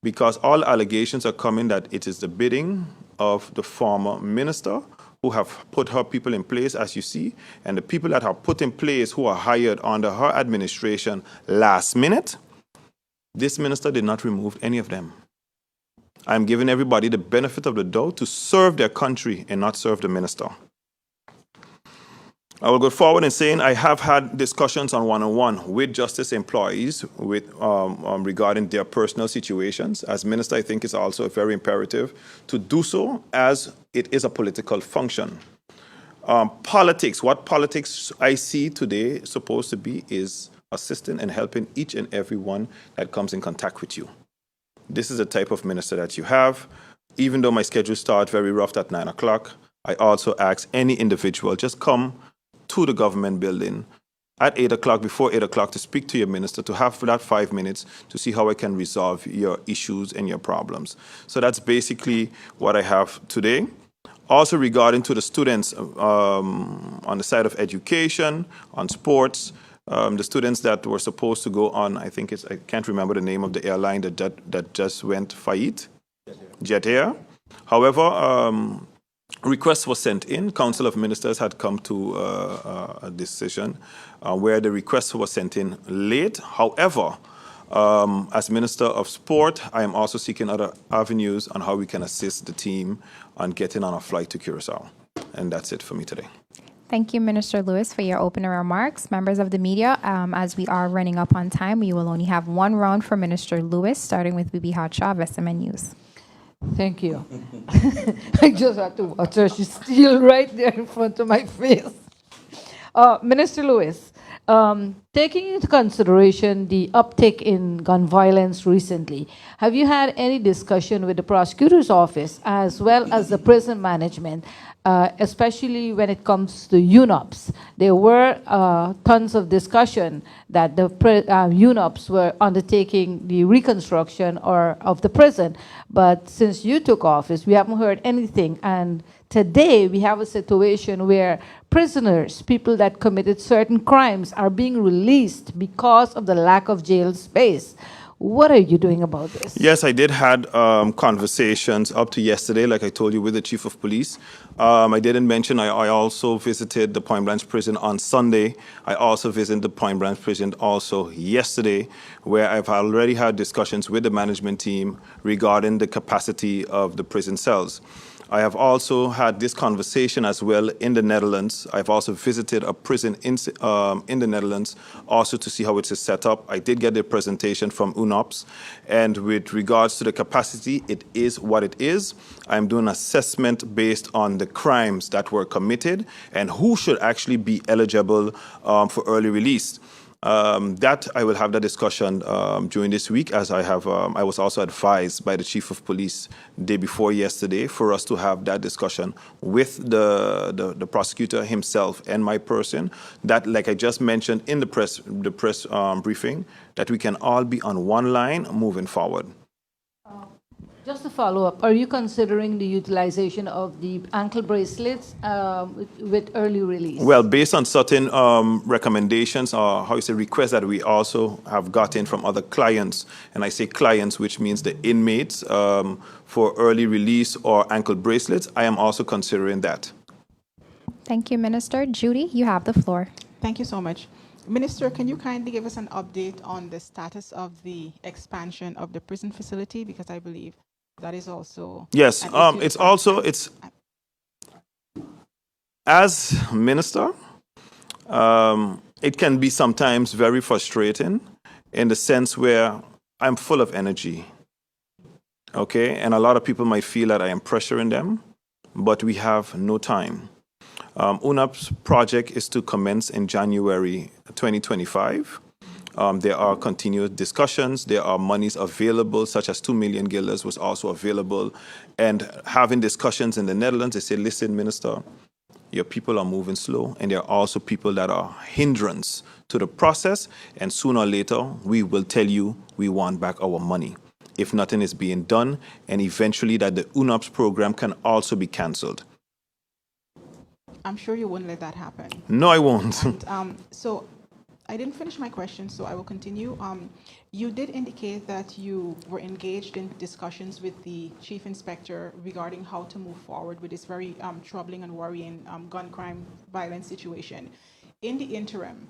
Because all allegations are coming that it is the bidding of the former minister who have put her people in place, as you see, and the people that are put in place who are hired under her administration last minute. This minister did not remove any of them. I'm giving everybody the benefit of the doubt to serve their country and not serve the minister. I will go forward in saying I have had discussions on one-on-one with justice employees regarding their personal situations. As minister, I think it's also very imperative to do so as it is a political function. Politics, what politics I see today supposed to be is assisting and helping each and every one that comes in contact with you. This is the type of minister that you have. Even though my schedule starts very rough at 9 o'clock, I also ask any individual, just come to the government building at 8 o'clock, before 8 o'clock, to speak to your minister, to have for that 5 minutes to see how I can resolve your issues and your problems. So that's basically what I have today. Also regarding to the students on the side of education, on sports, the students that were supposed to go on, I can't remember the name of the airline that just went Fayit, Jet Air. However, requests were sent in. Council of Ministers had come to a decision where the requests were sent in late. However, as Minister of Sport, I am also seeking other avenues on how we can assist the team on getting on a flight to Curacao. And that's it for me today. Thank you, Minister Lewis, for your opening remarks. Members of the media, as we are running up on time, we will only have one round for Minister Lewis, starting with Bibi Hatshaw of SMN News. Thank you. I just had to watch her. She's still right there in front of my face. Minister Lewis, taking into consideration the uptick in gun violence recently, have you had any discussion with the prosecutor's office as well as the prison management, especially when it comes to UNOPS? There were tons of discussion that the UNOPS were undertaking the reconstruction of the prison, but since you took office, we haven't heard anything. And today we have a situation where prisoners, people that committed certain crimes, are being released because of the lack of jail space. What are you doing about this? Yes, I did had conversations up to yesterday, like I told you, with the chief of police. I didn't mention I also visited the Point Blanche prison on Sunday. I also visited the Point Blanche prison also yesterday, where I've already had discussions with the management team regarding the capacity of the prison cells. I have also had this conversation as well in the Netherlands. I've also visited a prison in the Netherlands also to see how it is set up. I did get the presentation from UNOPS, and with regards to the capacity, it is what it is. I'm doing an assessment based on the crimes that were committed and who should actually be eligible for early release. That I will have that discussion during this week, as I was also advised by the chief of police day before yesterday for us to have that discussion with the prosecutor himself and my person. That, like I just mentioned in the press briefing, that we can all be on one line moving forward. Just to follow up, are you considering the utilization of the ankle bracelets with early release? Well, based on certain recommendations or requests that we also have gotten from other clients, and I say clients, which means the inmates, for early release or ankle bracelets, I am also considering that. Thank you, Minister. Judy, you have the floor. Thank you so much. Minister, can you kindly give us an update on the status of the expansion of the prison facility? Because I believe that is also Yes, an issue it's to also, consider. as minister, it can be sometimes very frustrating in the sense where I'm full of energy, okay? And a lot of people might feel that I am pressuring them, but we have no time. UNAP's project is to commence in January 2025. There are continuous discussions. There are monies available, such as 2 million guilders was also available. And having discussions in the Netherlands, they say, listen, Minister, your people are moving slow, and there are also people that are hindrance to the process. And sooner or later, we will tell you we want back our money if nothing is being done, and eventually that the UNAPS program can also be cancelled. I'm sure you won't let that happen. No, I won't. And, so I didn't finish my question, so I will continue. You did indicate that you were engaged in discussions with the chief inspector regarding how to move forward with this very troubling and worrying gun crime violence situation. In the interim,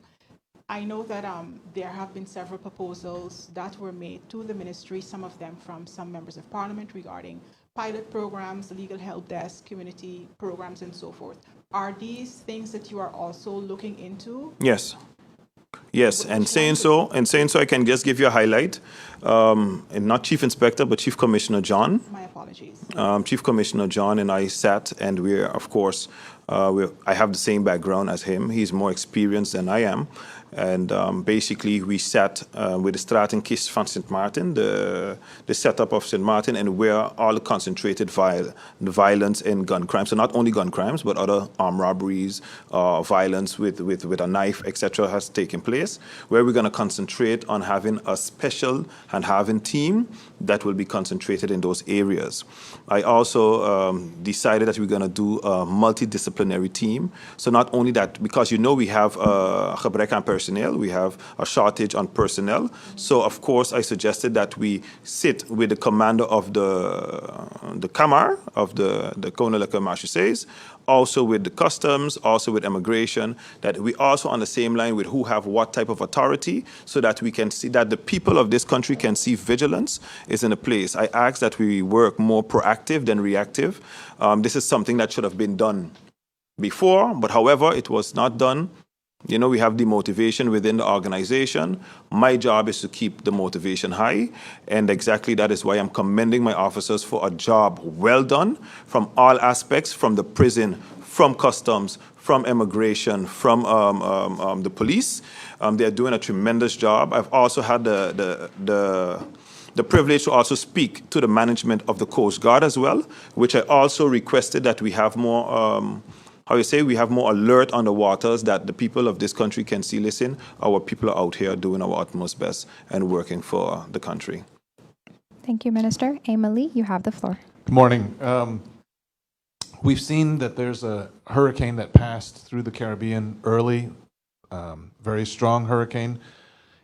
I know that there have been several proposals that were made to the ministry, some of them from some members of parliament regarding pilot programs, legal help desk, community programs, and so forth. Are these things that you are also looking into? Yes. Yes, and saying so, I can just give you a highlight. And not Chief Inspector, but Chief Commissioner John. My apologies. Chief Commissioner John and I sat, and we're, of course, I have the same background as him. He's more experienced than I am. And basically, we sat with the Stratenkist van St. Maarten, the setup of St. Maarten, and where all the concentrated violence and gun crimes, so not only gun crimes, but other armed robberies, violence with a knife, etc., has taken place, where we're going to concentrate on having a special and having team that will be concentrated in those areas. I also decided that we're going to do a multidisciplinary team. So not only that, because we have a gebrek aan personnel, we have a shortage on personnel. So of course I suggested that we sit with the commander of the Kamar, of the Koninklijke Marechaussees, also with the customs, also with immigration, that we also on the same line with who have what type of authority, so that we can see that the people of this country can see vigilance is in a place. I ask that we work more proactive than reactive. This is something that should have been done before, but however, it was not done. We have demotivation within the organization. My job is to keep the motivation high, and exactly that is why I'm commending my officers for a job well done from all aspects, from the prison, from customs, from immigration, from the police. They're doing a tremendous job. I've also had the privilege to also speak to the management of the Coast Guard as well, which I also requested that we have more we have more alert on the waters, that the people of this country can see, listen, our people are out here doing our utmost best and working for the country. Thank you, Minister. Emily, you have the floor. Good morning. We've seen that there's a hurricane that passed through the Caribbean early, very strong hurricane.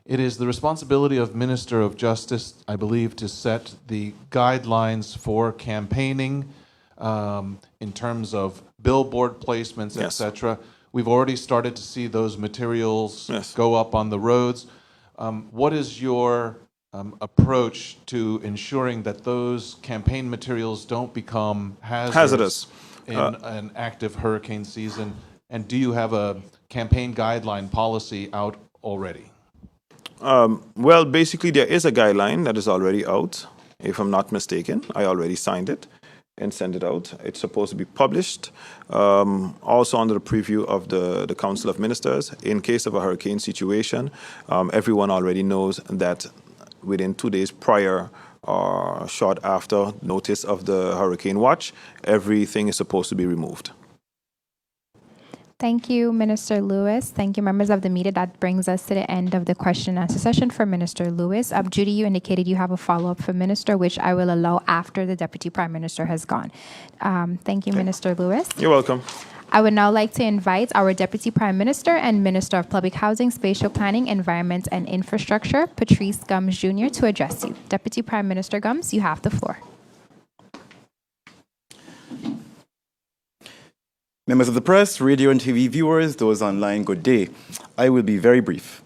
It is the responsibility of Minister of Justice, I believe, to set the guidelines for campaigning in terms of billboard placements, Yes. etc. We've already started to see those materials go up on the roads. What is your approach to ensuring that those campaign materials don't become hazardous in an active hurricane season? And do you have a campaign guideline policy out already? Well, basically, there is a guideline that is already out, if I'm not mistaken. I already signed it and sent it out. It's supposed to be published, also under the preview of the Council of Ministers. In case of a hurricane situation, everyone already knows that within 2 days prior or short after notice of the hurricane watch, everything is supposed to be removed. Thank you, Minister Lewis. Thank you, members of the media. That brings us to the end of the question and answer session for Minister Lewis. Judy, you indicated you have a follow-up for Minister, which I will allow after the Deputy Prime Minister has gone. Thank you, Minister Lewis. You're welcome. I would now like to invite our Deputy Prime Minister and Minister of Public Housing, Spatial Planning, Environment and Infrastructure, Patrice Gums Jr., to address you. Deputy Prime Minister Gums, you have the floor. Members of the press, radio and TV viewers, those online, good day. I will be very brief.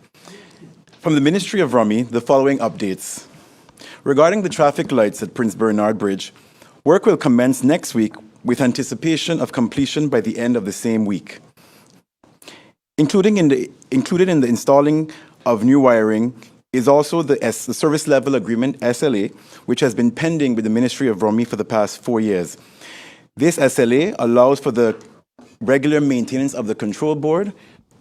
From the Ministry of Rummy, the following updates. Regarding the traffic lights at Prince Bernard Bridge, work will commence next week with anticipation of completion by the end of the same week. Included in the installing of new wiring is also the Service Level Agreement, SLA, which has been pending with the Ministry of Rummy for the past 4 years. This SLA allows for the regular maintenance of the control board,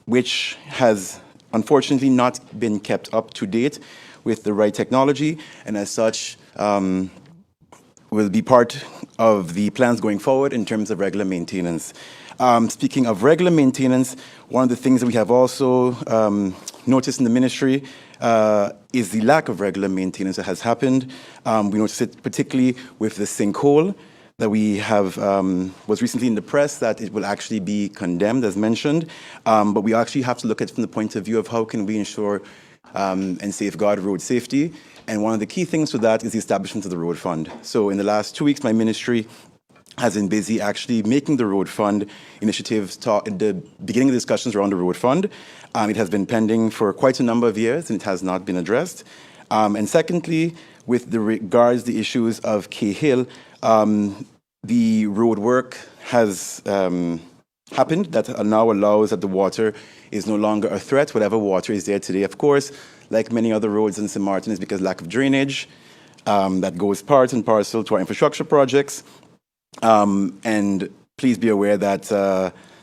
which has unfortunately not been kept up to date with the right technology, and as such will be part of the plans going forward in terms of regular maintenance. Speaking of regular maintenance, one of the things that we have also noticed in the ministry is the lack of regular maintenance that has happened. We noticed it particularly with the sinkhole that we have, was recently in the press that it will actually be condemned, as mentioned. But we actually have to look at it from the point of view of how can we ensure and safeguard road safety. And one of the key things for that is the establishment of the road fund. So in the last 2 weeks, my ministry has been busy actually making the road fund initiatives, in the beginning of discussions around the road fund. It has been pending for quite a number of years and it has not been addressed. And secondly, with the regards the issues of Cahill, the road work has happened that now allows that the water is no longer a threat, whatever water is there today. Of course, like many other roads in St. Maarten, is because lack of drainage that goes part and parcel to our infrastructure projects. And please be aware that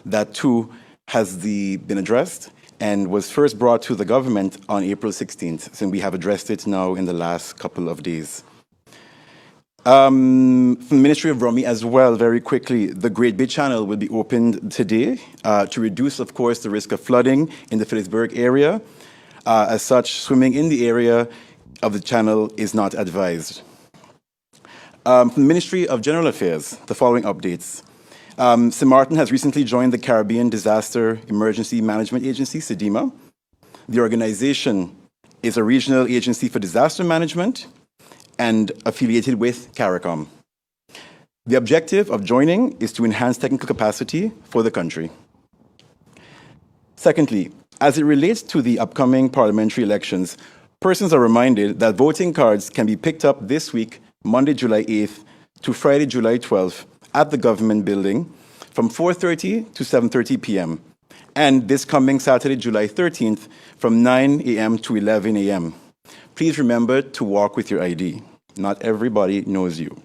that too has been addressed and was first brought to the government on April 16th. So we have addressed it now in the last couple of days. From the Ministry of Rummy as well, very quickly, the Great Bay Channel will be opened today to reduce, of course, the risk of flooding in the Phillipsburg area. As such, swimming in the area of the channel is not advised. From the Ministry of General Affairs, the following updates. St. Maarten has recently joined the Caribbean Disaster Emergency Management Agency, CEDEMA. The organization is a regional agency for disaster management and affiliated with CARICOM. The objective of joining is to enhance technical capacity for the country. Secondly, as it relates to the upcoming parliamentary elections, persons are reminded that voting cards can be picked up this week, Monday, July 8th to Friday, July 12th at the government building from 4:30 to 7:30 p.m. and this coming Saturday, July 13th from 9 a.m. to 11 a.m. Please remember to walk with your ID. Not everybody knows you.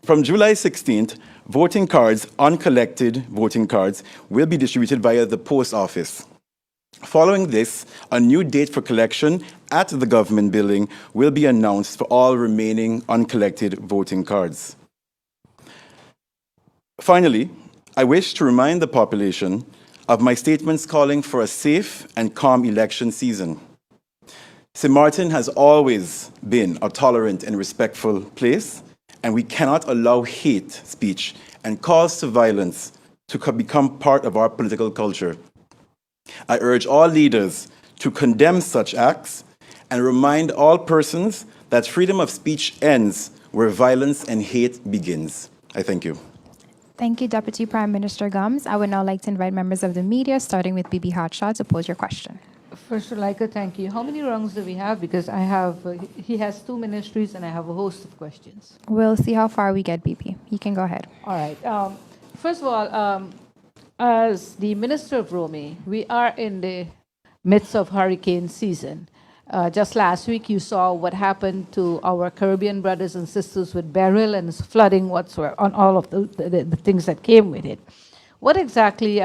From July 16th, voting cards, uncollected voting cards, will be distributed via the post office. Following this, a new date for collection at the government building will be announced for all remaining uncollected voting cards. Finally, I wish to remind the population of my statements calling for a safe and calm election season. St. Maarten has always been a tolerant and respectful place, and we cannot allow hate speech and calls to violence to become part of our political culture. I urge all leaders to condemn such acts and remind all persons that freedom of speech ends where violence and hate begins. I thank you. Thank you, Deputy Prime Minister Gums. I would now like to invite members of the media, starting with Bibi Hotshot, to pose your question. First, Veronica, thank you. How many rounds do we have? Because I have, he has 2 ministries and I have a host of questions. We'll see how far we get, Bibi. You can go ahead. All right. First of all, as the Minister of Rummy, we are in the midst of hurricane season. Just last week, you saw what happened to our Caribbean brothers and sisters with Beryl and flooding whatsoever, on all of the things that came with it. What exactly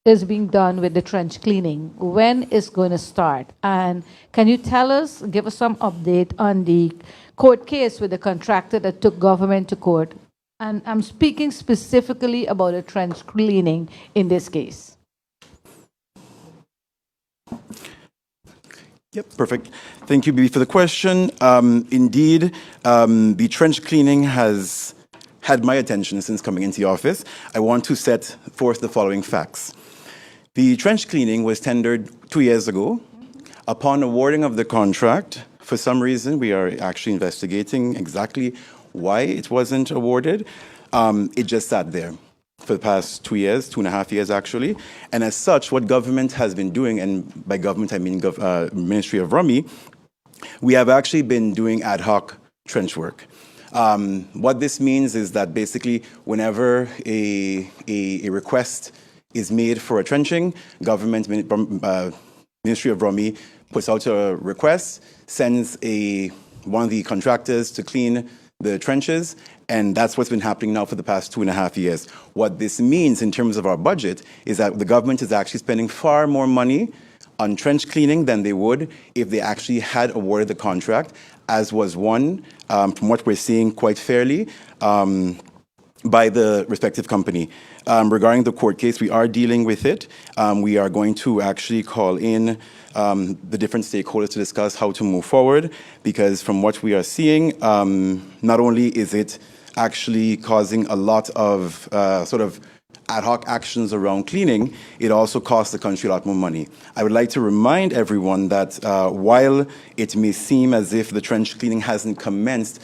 is being done with the trench cleaning? When is going to start? And can you tell us, give us some update on the court case with the contractor that took government to court? And I'm speaking specifically about a trench cleaning in this case. Yep, perfect. Thank you, Bibi, for the question. Indeed, the trench cleaning has had my attention since coming into the office. I want to set forth the following facts. The trench cleaning was tendered 2 years ago. Upon awarding of the contract, for some reason, we are actually investigating exactly why it wasn't awarded. It just sat there. for the past 2 years, 2.5 years actually. And as such, what government has been doing, and by government I mean Ministry of Rummy, we have actually been doing ad hoc trench work. What this means is that basically whenever a request is made for a trenching, government, Ministry of Rummy puts out a request, sends one of the contractors to clean the trenches, and that's what's been happening now for the past 2.5 years. What this means in terms of our budget is that the government is actually spending far more money on trench cleaning than they would if they actually had awarded the contract, as was won, from what we're seeing quite fairly, by the respective company. Regarding the court case, we are dealing with it. We are going to actually call in the different stakeholders to discuss how to move forward, because from what we are seeing, not only is it actually causing a lot of sort of ad hoc actions around cleaning, it also costs the country a lot more money. I would like to remind everyone that while it may seem as if the trench cleaning hasn't commenced,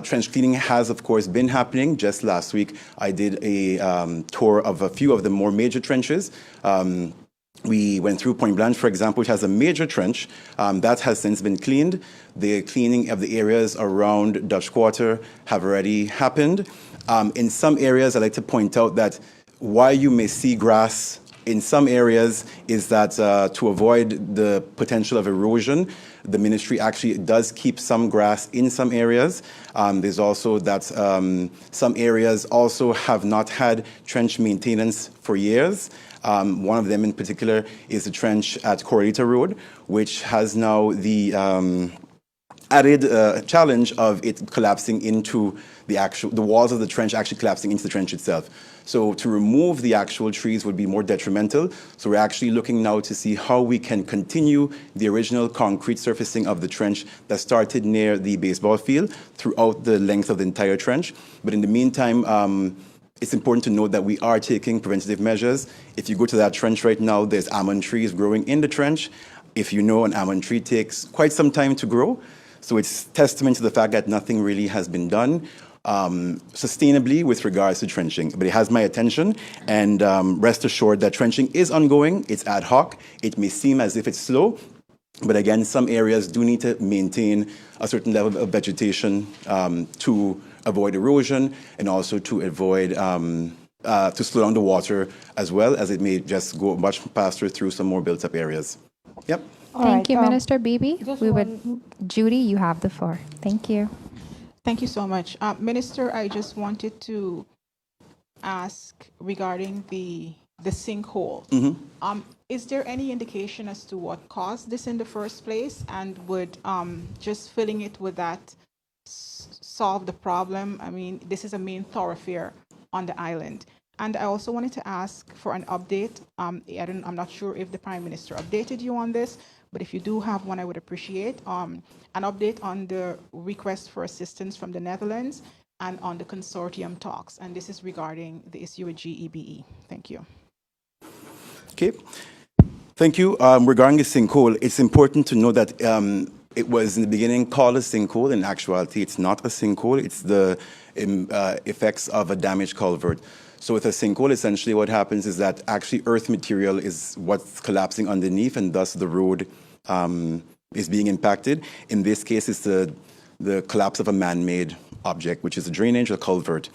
trench cleaning has, of course, been happening. Just last week, I did a tour of a few of the more major trenches. We went through Point Blanche, for example, which has a major trench. That has since been cleaned. The cleaning of the areas around Dutch Quarter have already happened. In some areas, I'd like to point out that why you may see grass in some areas is that to avoid the potential of erosion, the ministry actually does keep some grass in some areas. There's also that some areas also have not had trench maintenance for years. One of them in particular is the trench at Correlator Road, which has now the added challenge of it collapsing into the walls of the trench actually collapsing into the trench itself. So to remove the actual trees would be more detrimental. So we're actually looking now to see how we can continue the original concrete surfacing of the trench that started near the baseball field throughout the length of the entire trench. But in the meantime, it's important to note that we are taking preventative measures. If you go to that trench right now, there's almond trees growing in the trench. If you know, an almond tree takes quite some time to grow. So it's testament to the fact that nothing really has been done sustainably with regards to trenching. But it has my attention, and rest assured that trenching is ongoing. It's ad hoc. It may seem as if it's slow, but again, some areas do need to maintain a certain level of vegetation to avoid erosion, and also to avoid to slow down the water, as well as it may just go much faster through some more built-up areas. Yep. Thank you, Minister Beebe. just Judy, you have the floor. Thank you. Thank you so much. Minister, I just wanted to ask regarding the sinkhole. Is there any indication as to what caused this in the first place, and would just filling it with that solve the problem? I mean, this is a main thoroughfare on the island. And I also wanted to ask for an update. I'm not sure if the Prime Minister updated you on this, but if you do have one, I would appreciate an update on the request for assistance from the Netherlands and on the consortium talks. And this is regarding the issue with GEBE. Thank you. Okay. Thank you. Regarding the sinkhole, it's important to know that it was in the beginning called a sinkhole. In actuality, it's not a sinkhole. It's the effects of a damaged culvert. So with a sinkhole, essentially what happens is that actually earth material is what's collapsing underneath, and thus the road is being impacted. In this case, it's the collapse of a man-made object, which is a drainage, a culvert.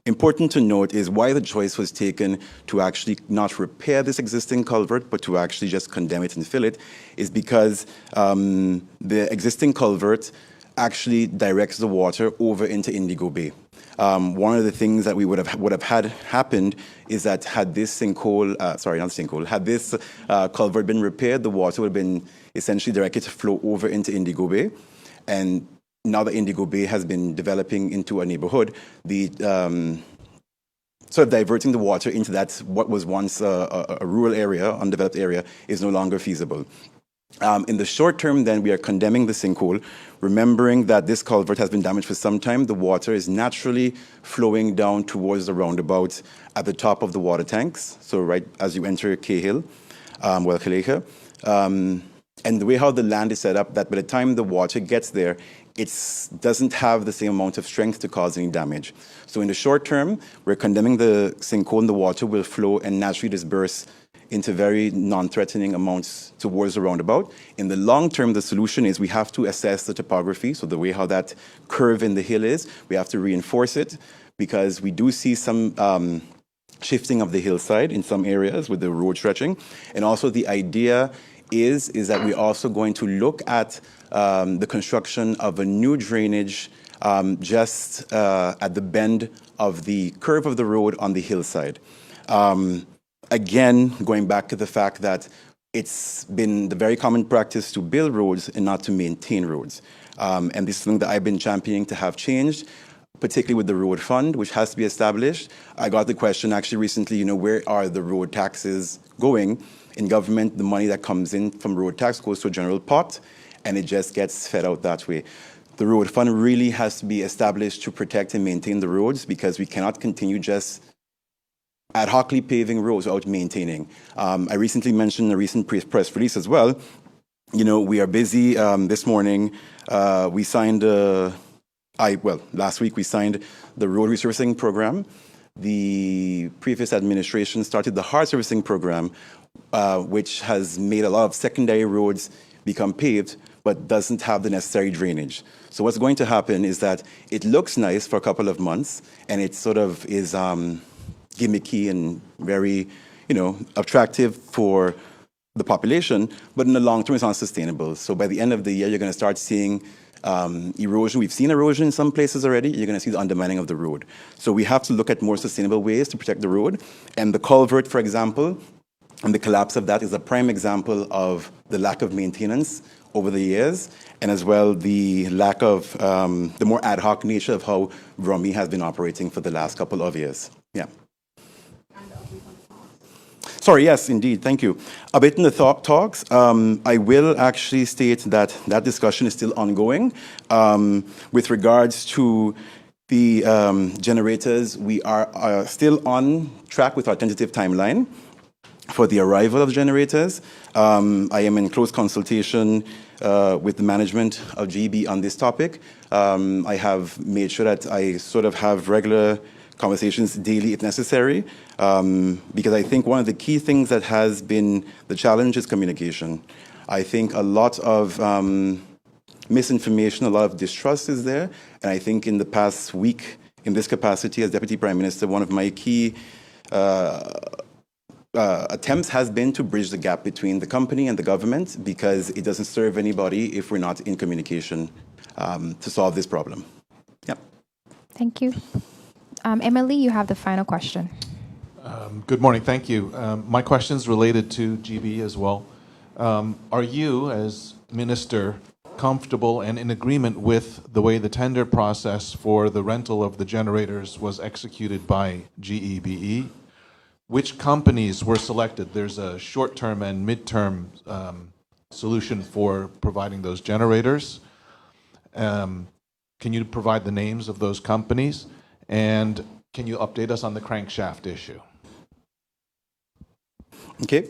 Important to note is why the choice was taken to actually not repair this existing culvert, but to actually just condemn it and fill it, is because the existing culvert actually directs the water over into Indigo Bay. One of the things that we would have had happened is that had this sinkhole, had this culvert been repaired, the water would have been essentially directed to flow over into Indigo Bay. And now that Indigo Bay has been developing into a neighborhood, the sort of diverting the water into that what was once a rural area, undeveloped area, is no longer feasible. In the short term, then, we are condemning the sinkhole, remembering that this culvert has been damaged for some time. The water is naturally flowing down towards the roundabout at the top of the water tanks, so right as you enter Cahill, Kelehe. And the way how the land is set up, that by the time the water gets there, it doesn't have the same amount of strength to cause any damage. So in the short term, we're condemning the sinkhole, and the water will flow and naturally disperse into very non-threatening amounts towards the roundabout. In the long term, the solution is we have to assess the topography, so the way how that curve in the hill is, we have to reinforce it, because we do see some shifting of the hillside in some areas with the road stretching. And also the idea is that we're also going to look at the construction of a new drainage just at the bend of the curve of the road on the hillside. Again, going back to the fact that it's been the very common practice to build roads and not to maintain roads. And this is something that I've been championing to have changed, particularly with the road fund, which has to be established. I got the question actually recently, where are the road taxes going? In government, the money that comes in from road tax goes to a general pot, and it just gets fed out that way. The road fund really has to be established to protect and maintain the roads, because we cannot continue just ad hocly paving roads without maintaining. I recently mentioned a recent press release as well. We are busy. This morning, we signed, last week we signed the road resurfacing program. The previous administration started the hard surfacing program, which has made a lot of secondary roads become paved, but doesn't have the necessary drainage. So what's going to happen is that it looks nice for a couple of months, and it sort of is gimmicky and very, attractive for the population, but in the long term, it's not sustainable. So by the end of the year, you're going to start seeing erosion. We've seen erosion in some places already. You're going to see the undermining of the road. So we have to look at more sustainable ways to protect the road. And the culvert, for example, and the collapse of that is a prime example of the lack of maintenance over the years, and as well the lack of the more ad hoc nature of how Vrummy has been operating for the last couple of years. Yeah. Sorry, yes, indeed, thank you. A bit in the talks, I will actually state that that discussion is still ongoing. With regards to the generators, we are still on track with our tentative timeline for the arrival of generators. I am in close consultation with the management of GB on this topic. I have made sure that I sort of have regular conversations daily if necessary, because I think one of the key things that has been the challenge is communication. I think a lot of misinformation, a lot of distrust is there, and I think in the past week, in this capacity as Deputy Prime Minister, one of my key attempts has been to bridge the gap between the company and the government, because it doesn't serve anybody if we're not in communication to solve this problem. Yeah. Thank you. Emily, you have the final question. Good morning. Thank you. My question is related to GB as well. Are you, as Minister, comfortable and in agreement with the way the tender process for the rental of the generators was executed by GEBE? Which companies were selected? There's a short-term and mid-term solution for providing those generators. Can you provide the names of those companies? And can you update us on the crankshaft issue? Okay.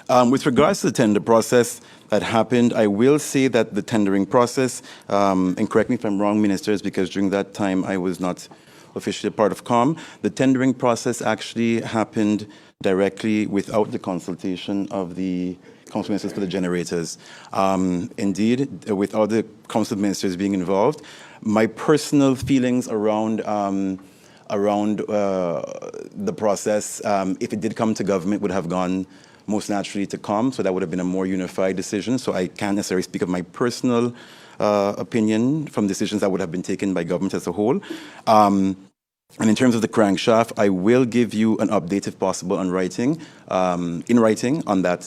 With regards to the tender process that happened, I will say that the tendering process, and correct me if I'm wrong, ministers, because during that time I was not officially a part of COM, the tendering process actually happened directly without the consultation of the council ministers for the generators. Indeed, with all the council ministers being involved, my personal feelings around the process, if it did come to government, would have gone most naturally to COM, so that would have been a more unified decision. So I can't necessarily speak of my personal opinion from decisions that would have been taken by government as a whole. And in terms of the crankshaft, I will give you an update, if possible, in writing on that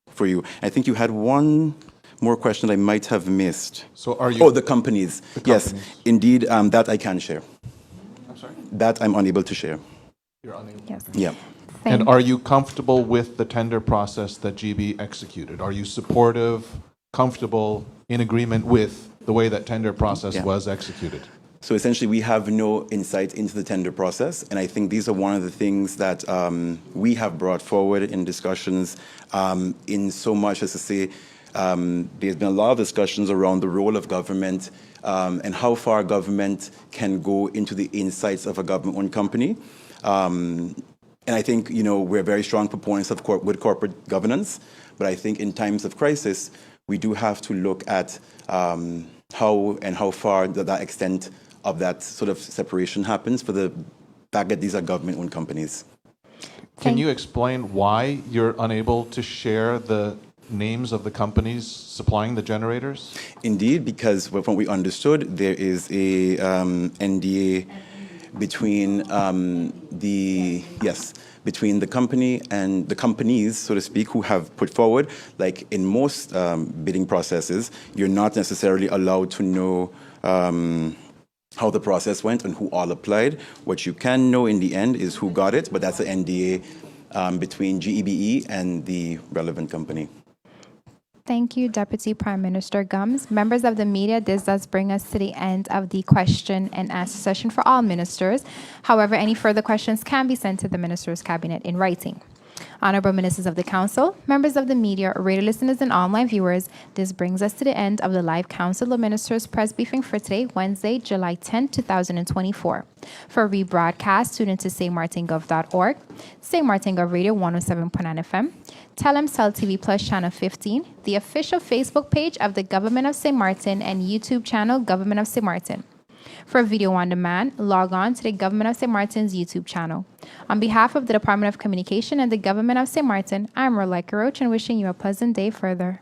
for you. I think you had one more question I might have missed. So are you... Oh, the companies. Yes, indeed, that I can share. I'm sorry? That I'm unable to share. You're unable. Yes. Yeah. And are you comfortable with the tender process that GB executed? Are you supportive, comfortable, in agreement with the way that tender process was executed? So essentially, we have no insight into the tender process, and I think these are one of the things that we have brought forward in discussions, in so much as to say, There's been a lot of discussions around the role of government and how far government can go into the insights of a government-owned company. And I think, we're very strong proponents of good corporate governance, but I think in times of crisis, we do have to look at how far that extent of that sort of separation happens for the fact that these are government-owned companies. Can you explain why you're unable to share the names of the companies supplying the generators? Indeed, because from what we understood, there is a NDA between between the company and the companies, so to speak, who have put forward. Like in most bidding processes, you're not necessarily allowed to know how the process went and who all applied. What you can know in the end is who got it, but that's an NDA between GEBE and the relevant company. Thank you, Deputy Prime Minister Gums. Members of the media, this does bring us to the end of the question and answer session for all ministers. However, any further questions can be sent to the Minister's Cabinet in writing. Honorable Ministers of the Council, members of the media, radio listeners, and online viewers, this brings us to the end of the live Council of Ministers press briefing for today, Wednesday, July 10, 2024. For rebroadcast, tune into stmartingov.org, St. Martin Gov Radio 107.9 FM, Telemcell TV Plus Channel 15, the official Facebook page of the Government of St. Martin, and YouTube channel Government of St. Martin. For video on demand, log on to the Government of St. Martin's YouTube channel. On behalf of the Department of Communication and the Government of St. Martin, I'm Veronica Roach and wishing you a pleasant day further.